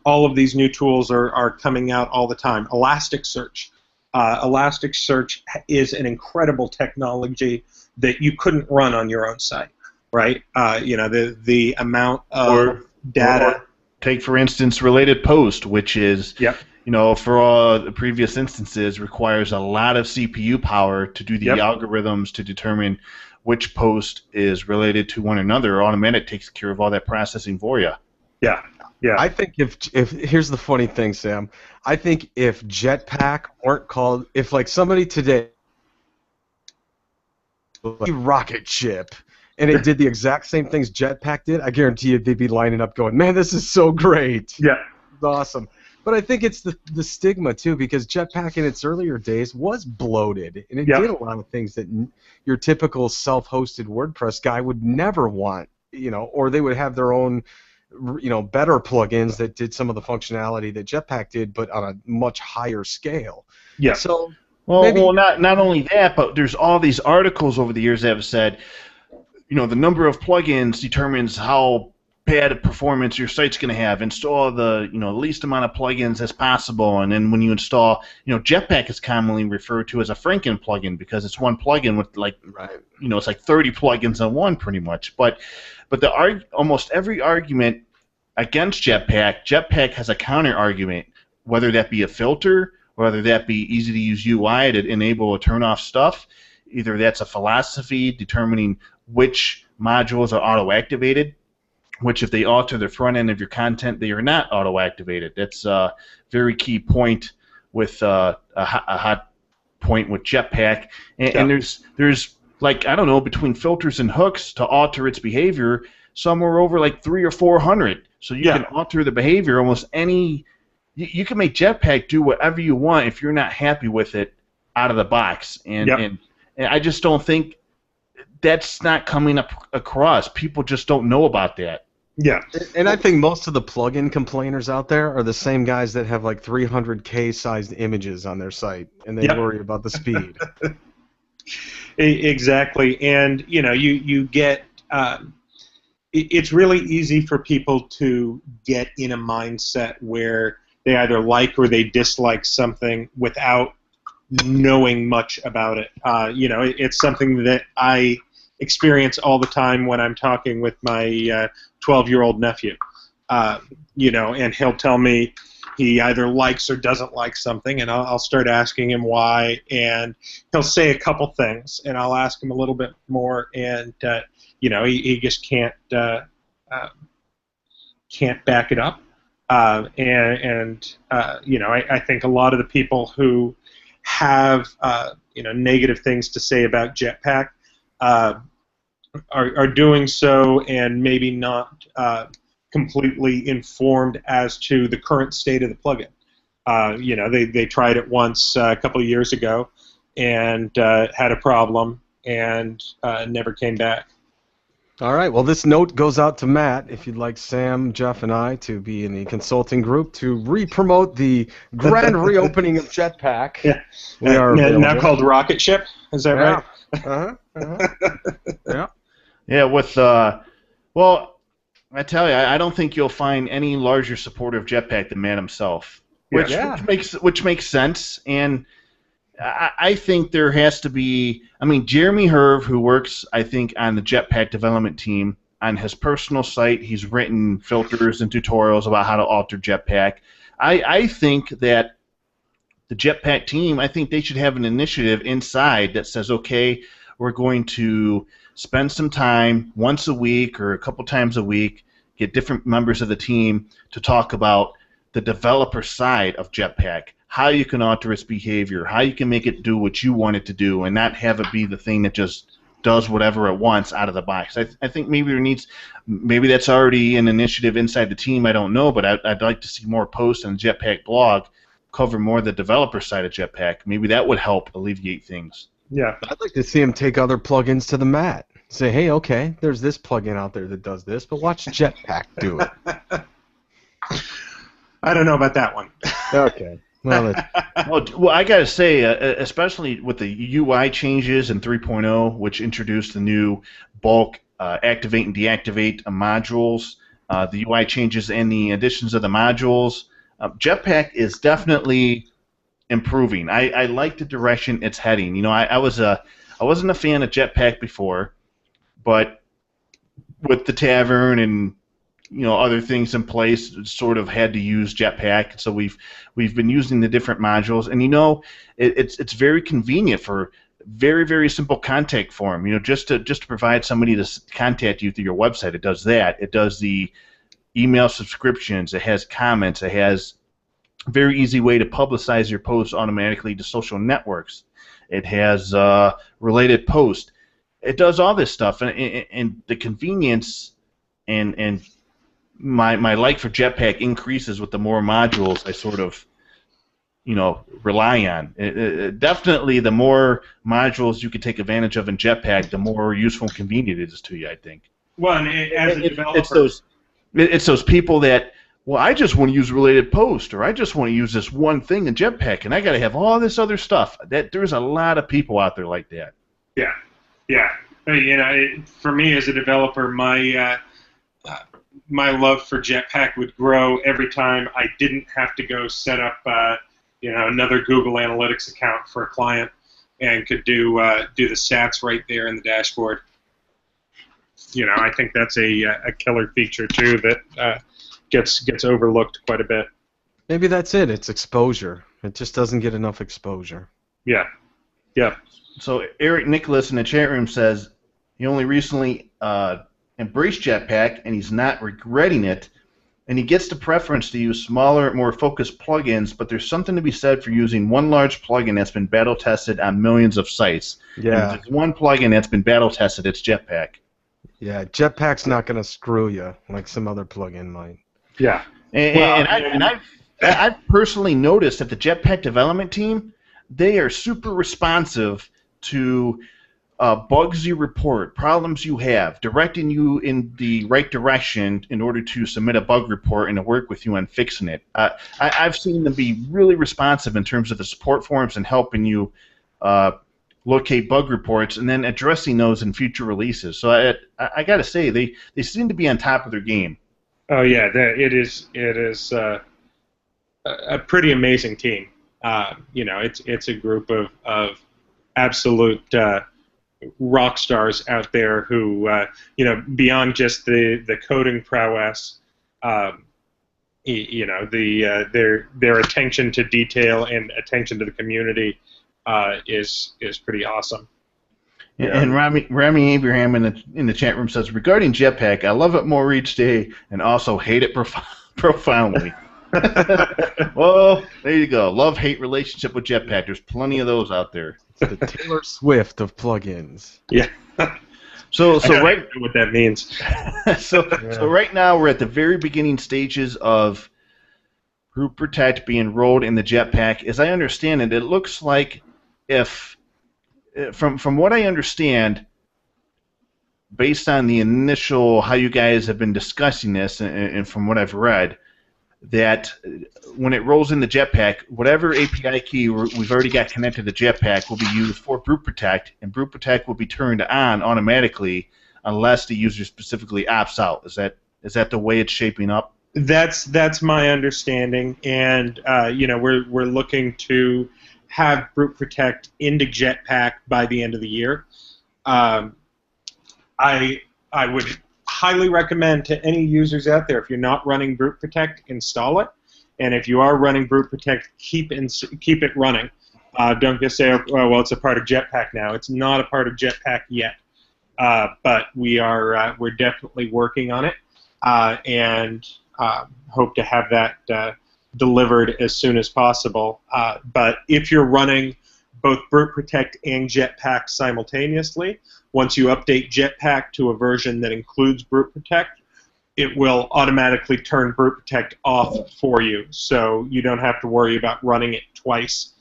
Speaker 3: all of these new tools are coming out all the time. Elasticsearch. Elasticsearch is an incredible technology that you couldn't run on your own site, right? The amount of data.
Speaker 1: Or take, for instance, Related Post, which is...
Speaker 3: Yep.
Speaker 1: For all the previous instances, requires a lot of CPU power to do the algorithms to determine which post is related to one another. Automatic takes care of all that processing for you.
Speaker 3: Yeah.
Speaker 2: I think if here's the funny thing, Sam. I think if Jetpack weren't called, if like somebody today a rocket ship, and it did the exact same things Jetpack did, I guarantee you they'd be lining up going, man, this is so great.
Speaker 3: Yeah.
Speaker 2: It's awesome. But I think it's the stigma, too, because Jetpack in its earlier days was bloated, and it did a lot of things that your typical self-hosted WordPress guy would never want, or they would have their own, better plugins that did some of the functionality that Jetpack did, but on a much higher scale.
Speaker 3: Yeah.
Speaker 2: So
Speaker 1: well, not only that, but there's all these articles over the years that have said, the number of plugins determines how bad a performance your site's going to have. Install the least amount of plugins as possible, and then when you install, Jetpack is commonly referred to as a Franken plugin because it's one plugin with it's like 30 plugins in one pretty much. But almost every argument against Jetpack has a counter argument, whether that be a filter, whether that be easy to use UI to enable or turn off stuff. Either that's a philosophy determining which modules are auto-activated, which if they alter the front end of your content, they are not auto-activated. That's a very key point with a hot point with Jetpack. And there's like, I don't know, between filters and hooks to alter its behavior, somewhere over like 300 or 400. So you can alter the behavior almost any. You can make Jetpack do whatever you want if you're not happy with it out of the box. And I just don't think that's not coming up across. People just don't know about that.
Speaker 3: Yeah.
Speaker 2: And I think most of the plugin complainers out there are the same guys that have like 300K sized images on their site, and they worry about the speed.
Speaker 3: Exactly. And, you get it's really easy for people to get in a mindset where they either like or they dislike something without knowing much about it. It's something that I experience all the time when I'm talking with my 12-year-old nephew. And he'll tell me he either likes or doesn't like something, and I'll start asking him why, and he'll say a couple things, and I'll ask him a little bit more, and he just can't back it up. I think a lot of the people who have negative things to say about Jetpack are doing so and maybe not completely informed as to the current state of the plugin. They tried it once a couple of years ago and had a problem and never came back.
Speaker 2: All right. Well, this note goes out to Matt. If you'd like Sam, Jeff, and I to be in the consulting group to re-promote the grand reopening of Jetpack, we are
Speaker 3: now called Rocket Ship. Is that right?
Speaker 2: Yeah.
Speaker 1: Yeah. Well, I tell you, I don't think you'll find any larger supporter of Jetpack than Matt himself, which makes sense. And I think there has to be. I mean, Jeremy Herv, who works, I think, on the Jetpack development team, on his personal site, he's written filters and tutorials about how to alter Jetpack. I think that the Jetpack team, I think they should have an initiative inside that says, okay, we're going to spend some time once a week or a couple times a week, get different members of the team to talk about the developer side of Jetpack, how you can alter its behavior, how you can make it do what you want it to do, and not have it be the thing that just does whatever it wants out of the box. I think maybe that's already an initiative inside the team, I don't know, but I'd like to see more posts on the Jetpack blog cover more of the developer side of Jetpack. Maybe that would help alleviate things.
Speaker 3: Yeah.
Speaker 2: I'd like to see him take other plugins to the mat. Say, hey, okay, there's this plugin out there that does this, but watch Jetpack do it.
Speaker 3: I don't know about that one.
Speaker 2: Okay. Well,
Speaker 1: I got to say, especially with the UI changes in 3.0, which introduced the new bulk activate and deactivate modules, the UI changes and the additions of the modules, Jetpack is definitely improving. I like the direction it's heading. I wasn't a fan of Jetpack before, but with the tavern and other things in place, sort of had to use Jetpack. So we've been using the different modules, and it's very convenient for very, very simple contact form. Just to provide somebody to contact you through your website. It does that. It does the email subscriptions. It has comments. It has a very easy way to publicize your posts automatically to social networks. It has related posts. it does all this stuff, and the convenience and my like for Jetpack increases with the more modules I sort of rely on. Definitely, the more modules you can take advantage of in Jetpack, the more useful and convenient it is to you, I think.
Speaker 3: Well, and as a developer,
Speaker 1: it's those people that, well, I just want to use related post, or I just want to use this one thing in Jetpack, and I got to have all this other stuff. There's a lot of people out there like that.
Speaker 3: Yeah. For me as a developer, my love for Jetpack would grow every time I didn't have to go set up another Google Analytics account for a client, and could do the stats right there in the dashboard. I think that's a killer feature too that gets overlooked quite a bit.
Speaker 2: Maybe that's it. It's exposure. It just doesn't get enough exposure.
Speaker 3: Yeah.
Speaker 1: So Eric Nicholas in the chat room says he only recently embraced Jetpack and he's not regretting it. And he gets the preference to use smaller, more focused plugins, but there's something to be said for using one large plugin that's been battle tested on millions of sites.
Speaker 2: Yeah.
Speaker 1: And if there's one plugin that's been battle tested, it's Jetpack.
Speaker 2: Yeah, Jetpack's not going to screw you like some other plugin might.
Speaker 3: Yeah.
Speaker 1: I've personally noticed that the Jetpack development team, they are super responsive to bugs you report, problems you have, directing you in the right direction in order to submit a bug report and to work with you on fixing it. I've seen them be really responsive in terms of the support forums and helping you locate bug reports and then addressing those in future releases. So I got to say, they seem to be on top of their game.
Speaker 3: Oh yeah, it is a pretty amazing team. It's a group of absolute rock stars out there who, beyond just the coding prowess, their attention to detail and attention to the community is pretty awesome.
Speaker 1: And Rami Abraham in the chat room says, regarding Jetpack, I love it more each day and also hate it profoundly. Well, there you go. Love-hate relationship with Jetpack. There's plenty of those out there.
Speaker 2: It's the Taylor Swift of plugins.
Speaker 3: Yeah.
Speaker 1: So right,
Speaker 3: know what that means.
Speaker 1: So right now we're at the very beginning stages of BruteProtect being rolled in the Jetpack. As I understand it, it looks like from what I understand, based on the initial how you guys have been discussing this, and from what I've read, that when it rolls in the Jetpack, whatever API key we've already got connected to the Jetpack will be used for BruteProtect, and BruteProtect will be turned on automatically unless the user specifically opts out. Is that the way it's shaping up?
Speaker 3: That's my understanding, and we're looking to have BruteProtect into Jetpack by the end of the year. I would highly recommend to any users out there, if you're not running BruteProtect, install it, and if you are running BruteProtect, keep it running. Don't just say, oh, well, it's a part of Jetpack now. It's not a part of Jetpack yet, but we're definitely working on it, and hope to have that delivered as soon as possible. But if you're running both BruteProtect and Jetpack simultaneously, once you update Jetpack to a version that includes BruteProtect, it will automatically turn BruteProtect off for you, so you don't have to worry about running it twice.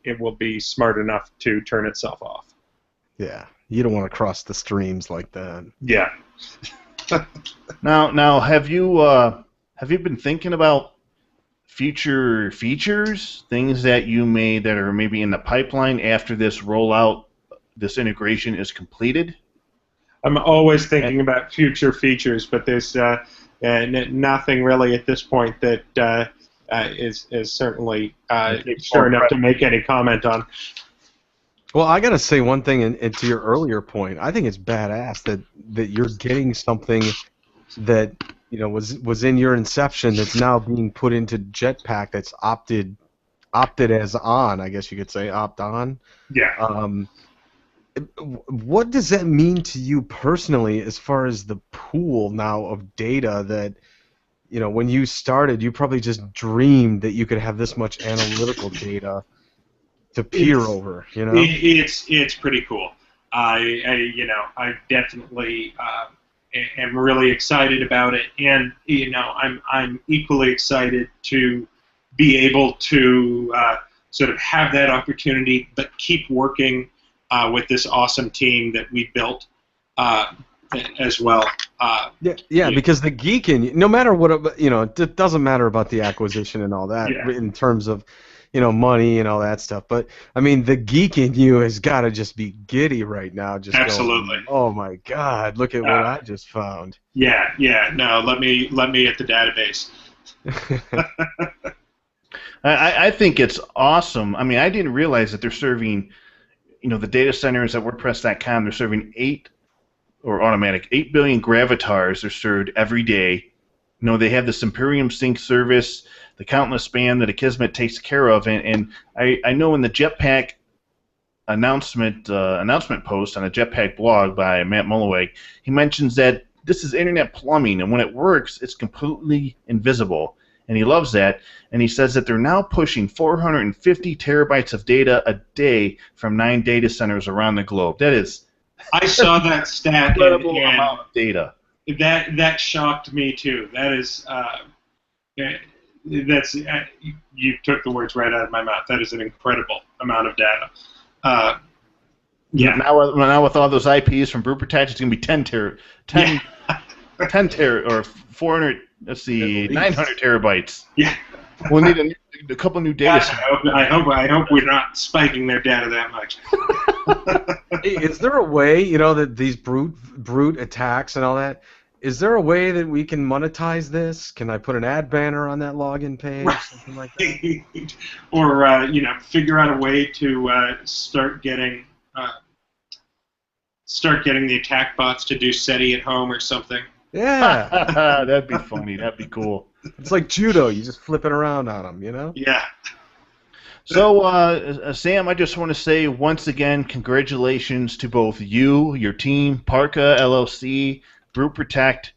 Speaker 3: It will be smart enough to turn itself off.
Speaker 2: Yeah, you don't want to cross the streams like that.
Speaker 3: Yeah.
Speaker 1: Now, have you been thinking about future features, things that are maybe in the pipeline after this rollout, this integration is completed?
Speaker 3: I'm always thinking about future features, but there's nothing really at this point that is certainly sure enough to make any comment on.
Speaker 2: Well, I gotta say one thing, and to your earlier point, I think it's badass that you're getting something that was in your inception that's now being put into Jetpack that's opted as on. I guess you could say opt on.
Speaker 3: Yeah.
Speaker 2: What does that mean to you personally, as far as the pool now of data that, when you started, you probably just dreamed that you could have this much analytical data to peer over,
Speaker 3: It's pretty cool. I definitely am really excited about it, and I'm equally excited to be able to sort of have that opportunity, but keep working with this awesome team that we built as well.
Speaker 2: Yeah, because the geek in you, no matter what, it doesn't matter about the acquisition and all that
Speaker 3: Yeah.
Speaker 2: in terms of, money and all that stuff. But I mean, the geek in you has got to just be giddy right now, just
Speaker 3: Absolutely.
Speaker 2: going, oh my God, look at what I just found.
Speaker 3: Yeah. No, let me at the database.
Speaker 1: I think it's awesome. I mean, I didn't realize that they're serving, the data centers at WordPress.com. They're serving 8 billion gravitars are served every day. They have this Imperium Sync service, the countless spam that Akismet takes care of, and I know in the Jetpack announcement post on a Jetpack blog by Matt Mulliweg, he mentions that this is internet plumbing, and when it works, it's completely invisible. And he loves that, and he says that they're now pushing 450 terabytes of data a day from 9 data centers around the globe. That is
Speaker 3: I saw that stat.
Speaker 1: incredible amount of data.
Speaker 3: That shocked me too. That is you took the words right out of my mouth. That is an incredible amount of data. Yeah.
Speaker 1: Now with all those IPs from BruteProtect, it's going to be 10 or 400. Let's see, 900 terabytes.
Speaker 3: Yeah.
Speaker 1: We'll need a couple new data centers.
Speaker 3: I hope we're not spiking their data that much.
Speaker 2: Hey, is there a way, that these brute attacks and all that? Is there a way that we can monetize this? Can I put an ad banner on that login page, something like that?
Speaker 3: Or figure out a way to start getting the attack bots to do SETI at home or something.
Speaker 2: Yeah.
Speaker 1: That'd be funny. That'd be cool.
Speaker 2: It's like judo. You just flip it around on them,
Speaker 3: Yeah.
Speaker 1: So, Sam, I just want to say once again, congratulations to both you, your team, Parka LLC, BruteProtect.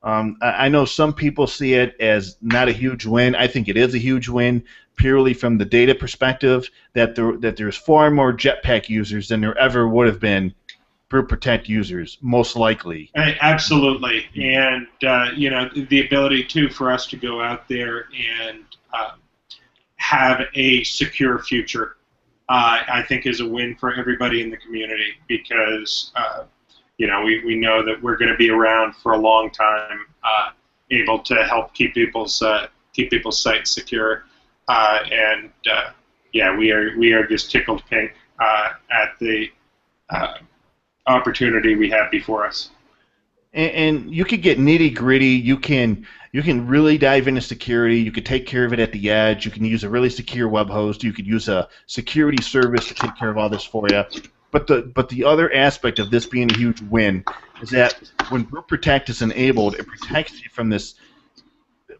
Speaker 1: I know some people see it as not a huge win. I think it is a huge win, purely from the data perspective, that there's far more Jetpack users than there ever would have been BruteProtect users, most likely.
Speaker 3: Absolutely, and the ability too for us to go out there and have a secure future, I think is a win for everybody in the community, because we know that we're going to be around for a long time, able to help keep people's sites secure, and we are just tickled pink at the opportunity we have before us.
Speaker 1: And you could get nitty gritty. You can really dive into security. You could take care of it at the edge. You can use a really secure web host. You could use a security service to take care of all this for you. But the other aspect of this being a huge win is that when BruteProtect is enabled, it protects you from this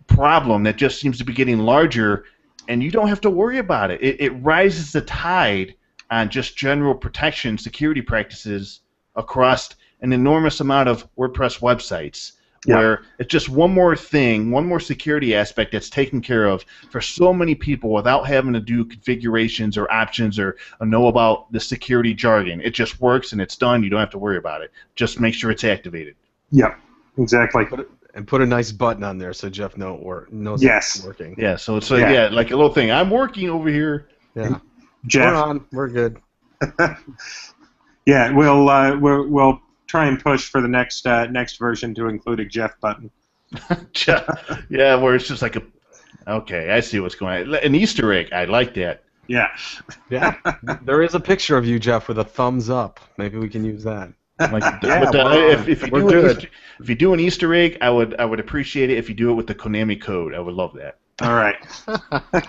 Speaker 1: problem that just seems to be getting larger, and you don't have to worry about it. It rises the tide on just general protection security practices across an enormous amount of WordPress websites, where it's just one more thing, one more security aspect that's taken care of for so many people without having to do configurations or options or know about the security jargon. It just works and it's done. You don't have to worry about it. Just make sure it's activated.
Speaker 3: Yep, exactly.
Speaker 2: Put a nice button on there so Jeff knows it's working.
Speaker 1: Yeah, so it's like a little thing. I'm working over here.
Speaker 2: Yeah.
Speaker 3: Jeff.
Speaker 2: We're on. We're good.
Speaker 3: Yeah, we'll try and push for the next version to include a Jeff button.
Speaker 1: Yeah, where it's just like okay, I see what's going on. An Easter egg. I like that.
Speaker 3: Yeah.
Speaker 2: Yeah. There is a picture of you, Jeff, with a thumbs up. Maybe we can use that.
Speaker 1: If you do an Easter egg, I would appreciate it if you do it with the Konami code. I would love that.
Speaker 3: All right.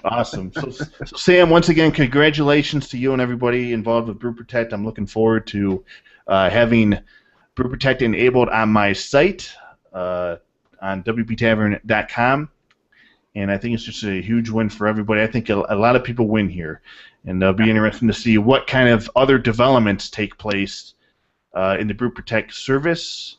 Speaker 1: Awesome. So Sam, once again, congratulations to you and everybody involved with BruteProtect. I'm looking forward to having BruteProtect enabled on my site on wptavern.com, and I think it's just a huge win for everybody. I think a lot of people win here, and it'll be interesting to see what kind of other developments take place in the BruteProtect service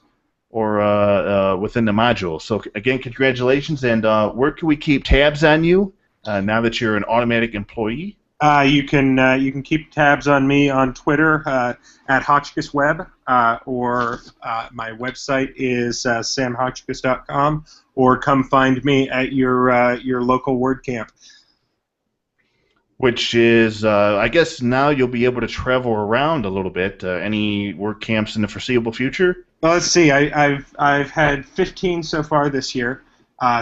Speaker 1: or within the module. So again, congratulations, and where can we keep tabs on you now that you're an automatic employee?
Speaker 3: You can keep tabs on me on Twitter at Hotchkiss Web, or my website is samhotchkiss.com, or come find me at your local WordCamp.
Speaker 1: Which is, I guess now you'll be able to travel around a little bit. Any work camps in the foreseeable future?
Speaker 3: Well, let's see. I've had 15 so far this year,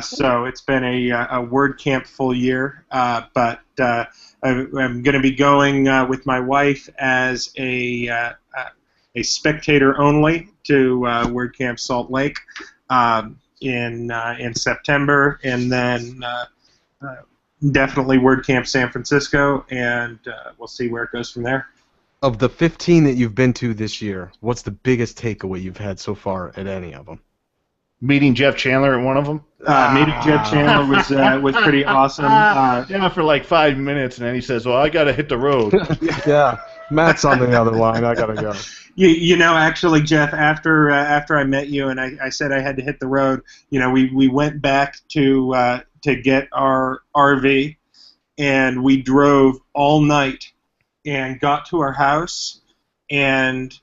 Speaker 3: so it's been a WordCamp full year. But I'm going to be going with my wife as a spectator only to WordCamp Salt Lake in September, and then definitely WordCamp San Francisco, and we'll see where it goes from there.
Speaker 2: Of the 15 that you've been to this year, what's the biggest takeaway you've had so far at any of them?
Speaker 1: Meeting Jeff Chandler at one of them?
Speaker 3: Meeting Jeff Chandler was pretty awesome.
Speaker 1: Yeah, for like 5 minutes, and then he says, well, I got to hit the road.
Speaker 2: Yeah, Matt's on the other line. I got to go.
Speaker 3: You know, actually, Jeff, after I met you and I said I had to hit the road, you know, we went back to get our RV, and we drove all night and got to our house and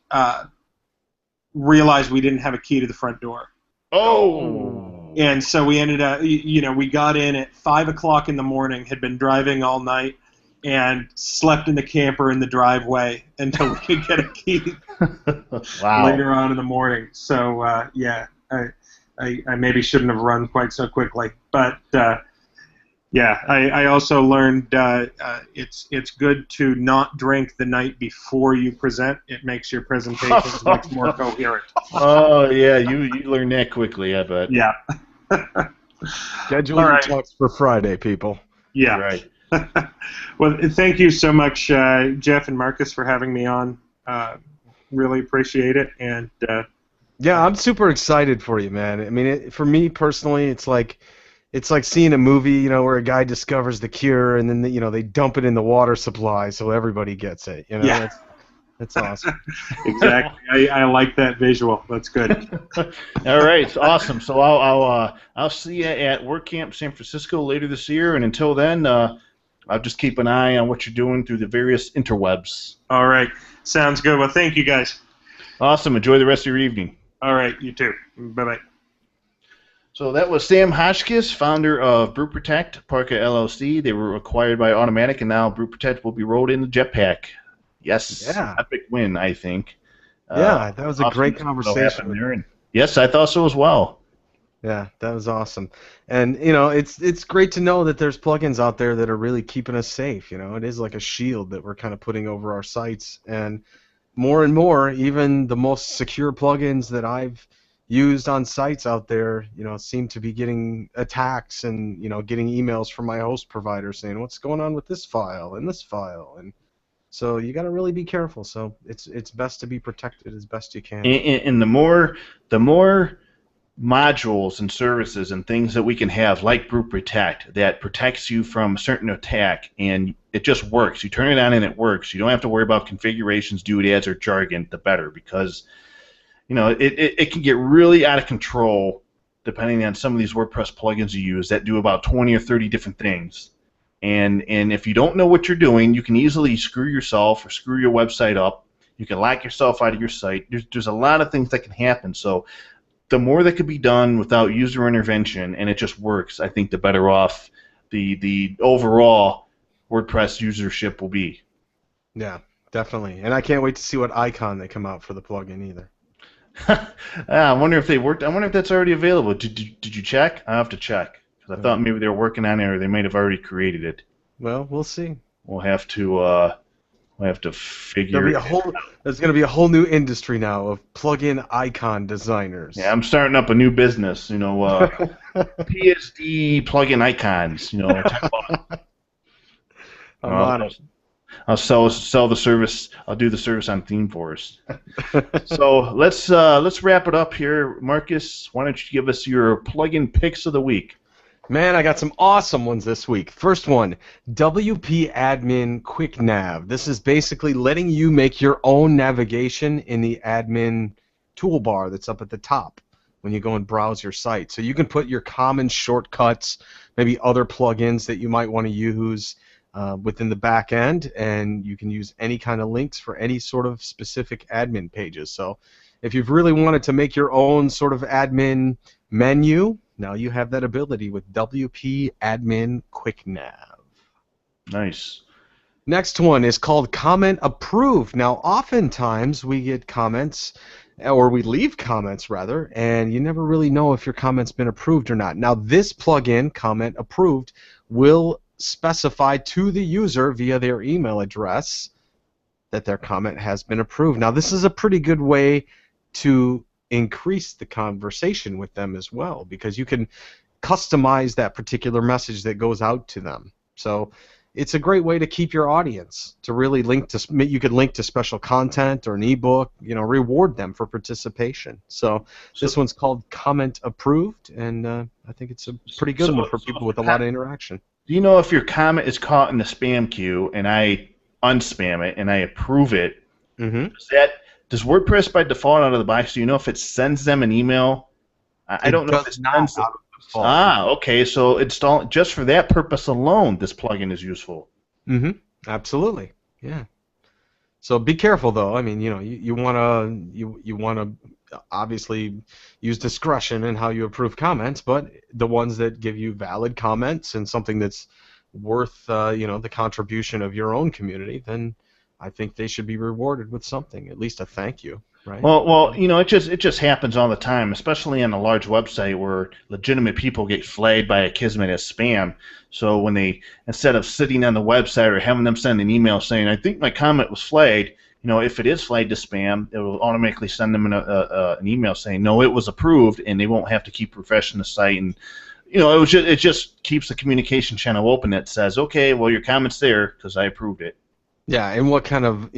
Speaker 3: realized we didn't have a key to the front door.
Speaker 1: Oh!
Speaker 3: And so we ended up, you know, we got in at 5 o'clock in the morning, had been driving all night, and slept in the camper in the driveway until we could get a key
Speaker 1: Wow.
Speaker 3: later on in the morning. So, yeah, I maybe shouldn't have run quite so quickly. But, yeah, I also learned it's good to not drink the night before you present. It makes your presentations much more coherent.
Speaker 1: Oh, yeah, you learned that quickly, I bet.
Speaker 3: Yeah.
Speaker 2: Schedule your talks for Friday, people.
Speaker 3: Yeah.
Speaker 1: Right.
Speaker 3: Well, thank you so much, Jeff and Marcus, for having me on. Really appreciate it. And
Speaker 2: yeah, I'm super excited for you, man. I mean, for me personally, it's like seeing a movie, you know, where a guy discovers the cure, and then you know they dump it in the water supply so everybody gets it. You know,
Speaker 3: yeah.
Speaker 2: That's awesome.
Speaker 3: Exactly. I like that visual. That's good.
Speaker 1: All right, it's awesome. So I'll see you at WordCamp San Francisco later this year, and until then, I'll just keep an eye on what you're doing through the various interwebs.
Speaker 3: All right. Sounds good. Well, thank you, guys.
Speaker 1: Awesome. Enjoy the rest of your evening.
Speaker 3: All right. You too. Bye-bye.
Speaker 1: So that was Sam Hotchkiss, founder of BruteProtect, Parka LLC. They were acquired by Automatic, and now BruteProtect will be rolled into Jetpack. Yes.
Speaker 2: Yeah.
Speaker 1: Epic win, I think.
Speaker 2: Yeah, that was a
Speaker 1: awesome
Speaker 2: great conversation.
Speaker 1: there. And yes, I thought so as well.
Speaker 2: Yeah, that was awesome. And, you know, it's great to know that there's plugins out there that are really keeping us safe. You know, it is like a shield that we're kind of putting over our sites. And more, even the most secure plugins that I've used on sites out there, you know, seem to be getting attacks and, you know, getting emails from my host provider saying, what's going on with this file and this file? And so you got to really be careful. So it's best to be protected as best you can.
Speaker 1: And the more modules and services and things that we can have, like BruteProtect, that protects you from a certain attack, and it just works. You turn it on and it works. You don't have to worry about configurations, doodads, or jargon, the better, because you know it can get really out of control depending on some of these WordPress plugins you use that do about 20 or 30 different things. And if you don't know what you're doing, you can easily screw yourself or screw your website up. You can lock yourself out of your site. There's a lot of things that can happen. So the more that could be done without user intervention and it just works, I think the better off the overall WordPress usership will be.
Speaker 2: Yeah, definitely. And I can't wait to see what icon they come out for the plugin either.
Speaker 1: I wonder if they worked. I wonder if that's already available. Did you check? I have to check because I thought maybe they were working on it or they might have already created it.
Speaker 2: Well, we'll see.
Speaker 1: We'll have to figure.
Speaker 2: There's going to be a whole new industry now of plugin icon designers.
Speaker 1: Yeah, I'm starting up a new business. You know, PSD plugin icons. You know,
Speaker 2: I'm on it.
Speaker 1: I'll sell the service. I'll do the service on ThemeForce. So let's wrap it up here, Marcus. Why don't you give us your plugin picks of the week?
Speaker 2: Man, I got some awesome ones this week. First one, WP Admin Quick Nav. This is basically letting you make your own navigation in the admin toolbar that's up at the top when you go and browse your site. So you can put your common shortcuts, maybe other plugins that you might want to use, within the back end, and you can use any kind of links for any sort of specific admin pages. So if you've really wanted to make your own sort of admin menu, now you have that ability with WP Admin Quick Nav.
Speaker 1: Nice.
Speaker 2: Next one is called Comment Approved. Now, oftentimes we get comments, or we leave comments rather, and you never really know if your comment's been approved or not. Now, this plugin, Comment Approved, will specify to the user via their email address that their comment has been approved. Now, this is a pretty good way to increase the conversation with them as well, because you can customize that particular message that goes out to them. So it's a great way to keep your audience, to really link to, you could link to special content or an ebook, reward them for participation. So this one's called Comment Approved, and I think it's a pretty good one for people with a lot of interaction.
Speaker 1: Do you know if your comment is caught in the spam queue and I unspam it and I approve it, does WordPress by default out of the box, do you know if it sends them an email? I don't know if it's
Speaker 2: not out of default.
Speaker 1: Okay, so install just for that purpose alone, this plugin is useful.
Speaker 2: Absolutely, yeah. So be careful, though. I mean, you wanna obviously use discretion in how you approve comments, but the ones that give you valid comments and something that's worth the contribution of your own community, then I think they should be rewarded with something, at least a thank you, right?
Speaker 1: Well, it just happens all the time, especially on a large website where legitimate people get flagged by a Kismet as spam. So when they, instead of sitting on the website or having them send an email saying, I think my comment was flagged, if it is flagged as spam, it will automatically send them an email saying, no, it was approved, and they won't have to keep refreshing the site. And it just keeps the communication channel open that says, okay, well, your comment's there because I approved it.
Speaker 2: Yeah, and what kind of,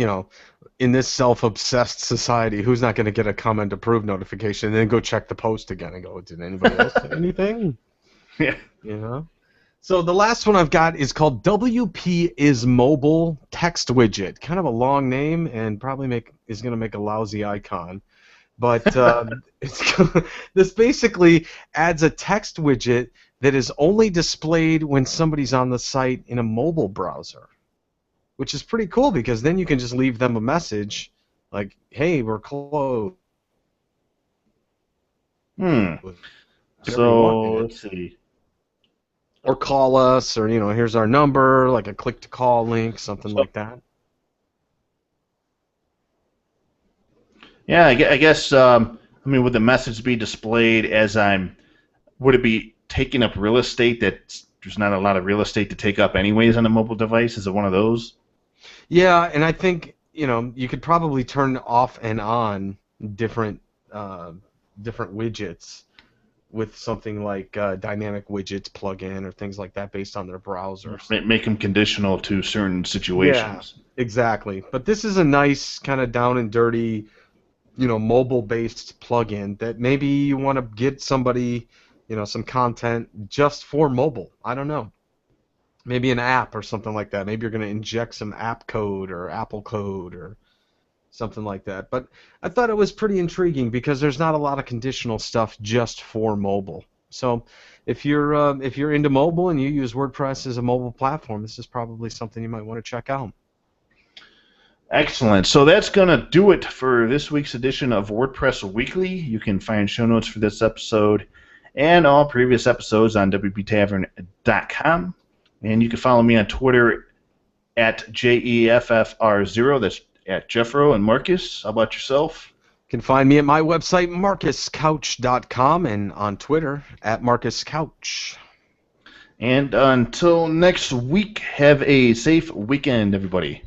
Speaker 2: in this self-obsessed society, who's not going to get a comment approved notification and then go check the post again and go, did anybody else say anything?
Speaker 1: Yeah.
Speaker 2: So the last one I've got is called WP is Mobile Text Widget. Kind of a long name and probably is going to make a lousy icon. But this basically adds a text widget that is only displayed when somebody's on the site in a mobile browser, which is pretty cool because then you can just leave them a message like, hey, we're closed.
Speaker 1: So, let's see.
Speaker 2: Or call us, or, here's our number, like a click-to-call link, something like that.
Speaker 1: Yeah, I guess, would the message be displayed as would it be taking up real estate that there's not a lot of real estate to take up anyways on a mobile device? Is it one of those?
Speaker 2: Yeah, and I think, you could probably turn off and on different widgets with something like dynamic widgets plugin or things like that based on their browser.
Speaker 1: Make them conditional to certain situations.
Speaker 2: Yeah, exactly. But this is a nice kind of down and dirty, mobile-based plugin that maybe you want to get somebody, some content just for mobile. I don't know. Maybe an app or something like that. Maybe you're going to inject some app code or Apple code or something like that. But I thought it was pretty intriguing because there's not a lot of conditional stuff just for mobile. So if you're into mobile and you use WordPress as a mobile platform, this is probably something you might want to check out.
Speaker 1: Excellent. So that's going to do it for this week's edition of WordPress Weekly. You can find show notes for this episode and all previous episodes on wptavern.com. And you can follow me on Twitter at JEFFR0. That's at Jeffro and Marcus. How about yourself?
Speaker 2: You can find me at my website, marcuscouch.com, and on Twitter at marcuscouch.
Speaker 1: And until next week, have a safe weekend, everybody.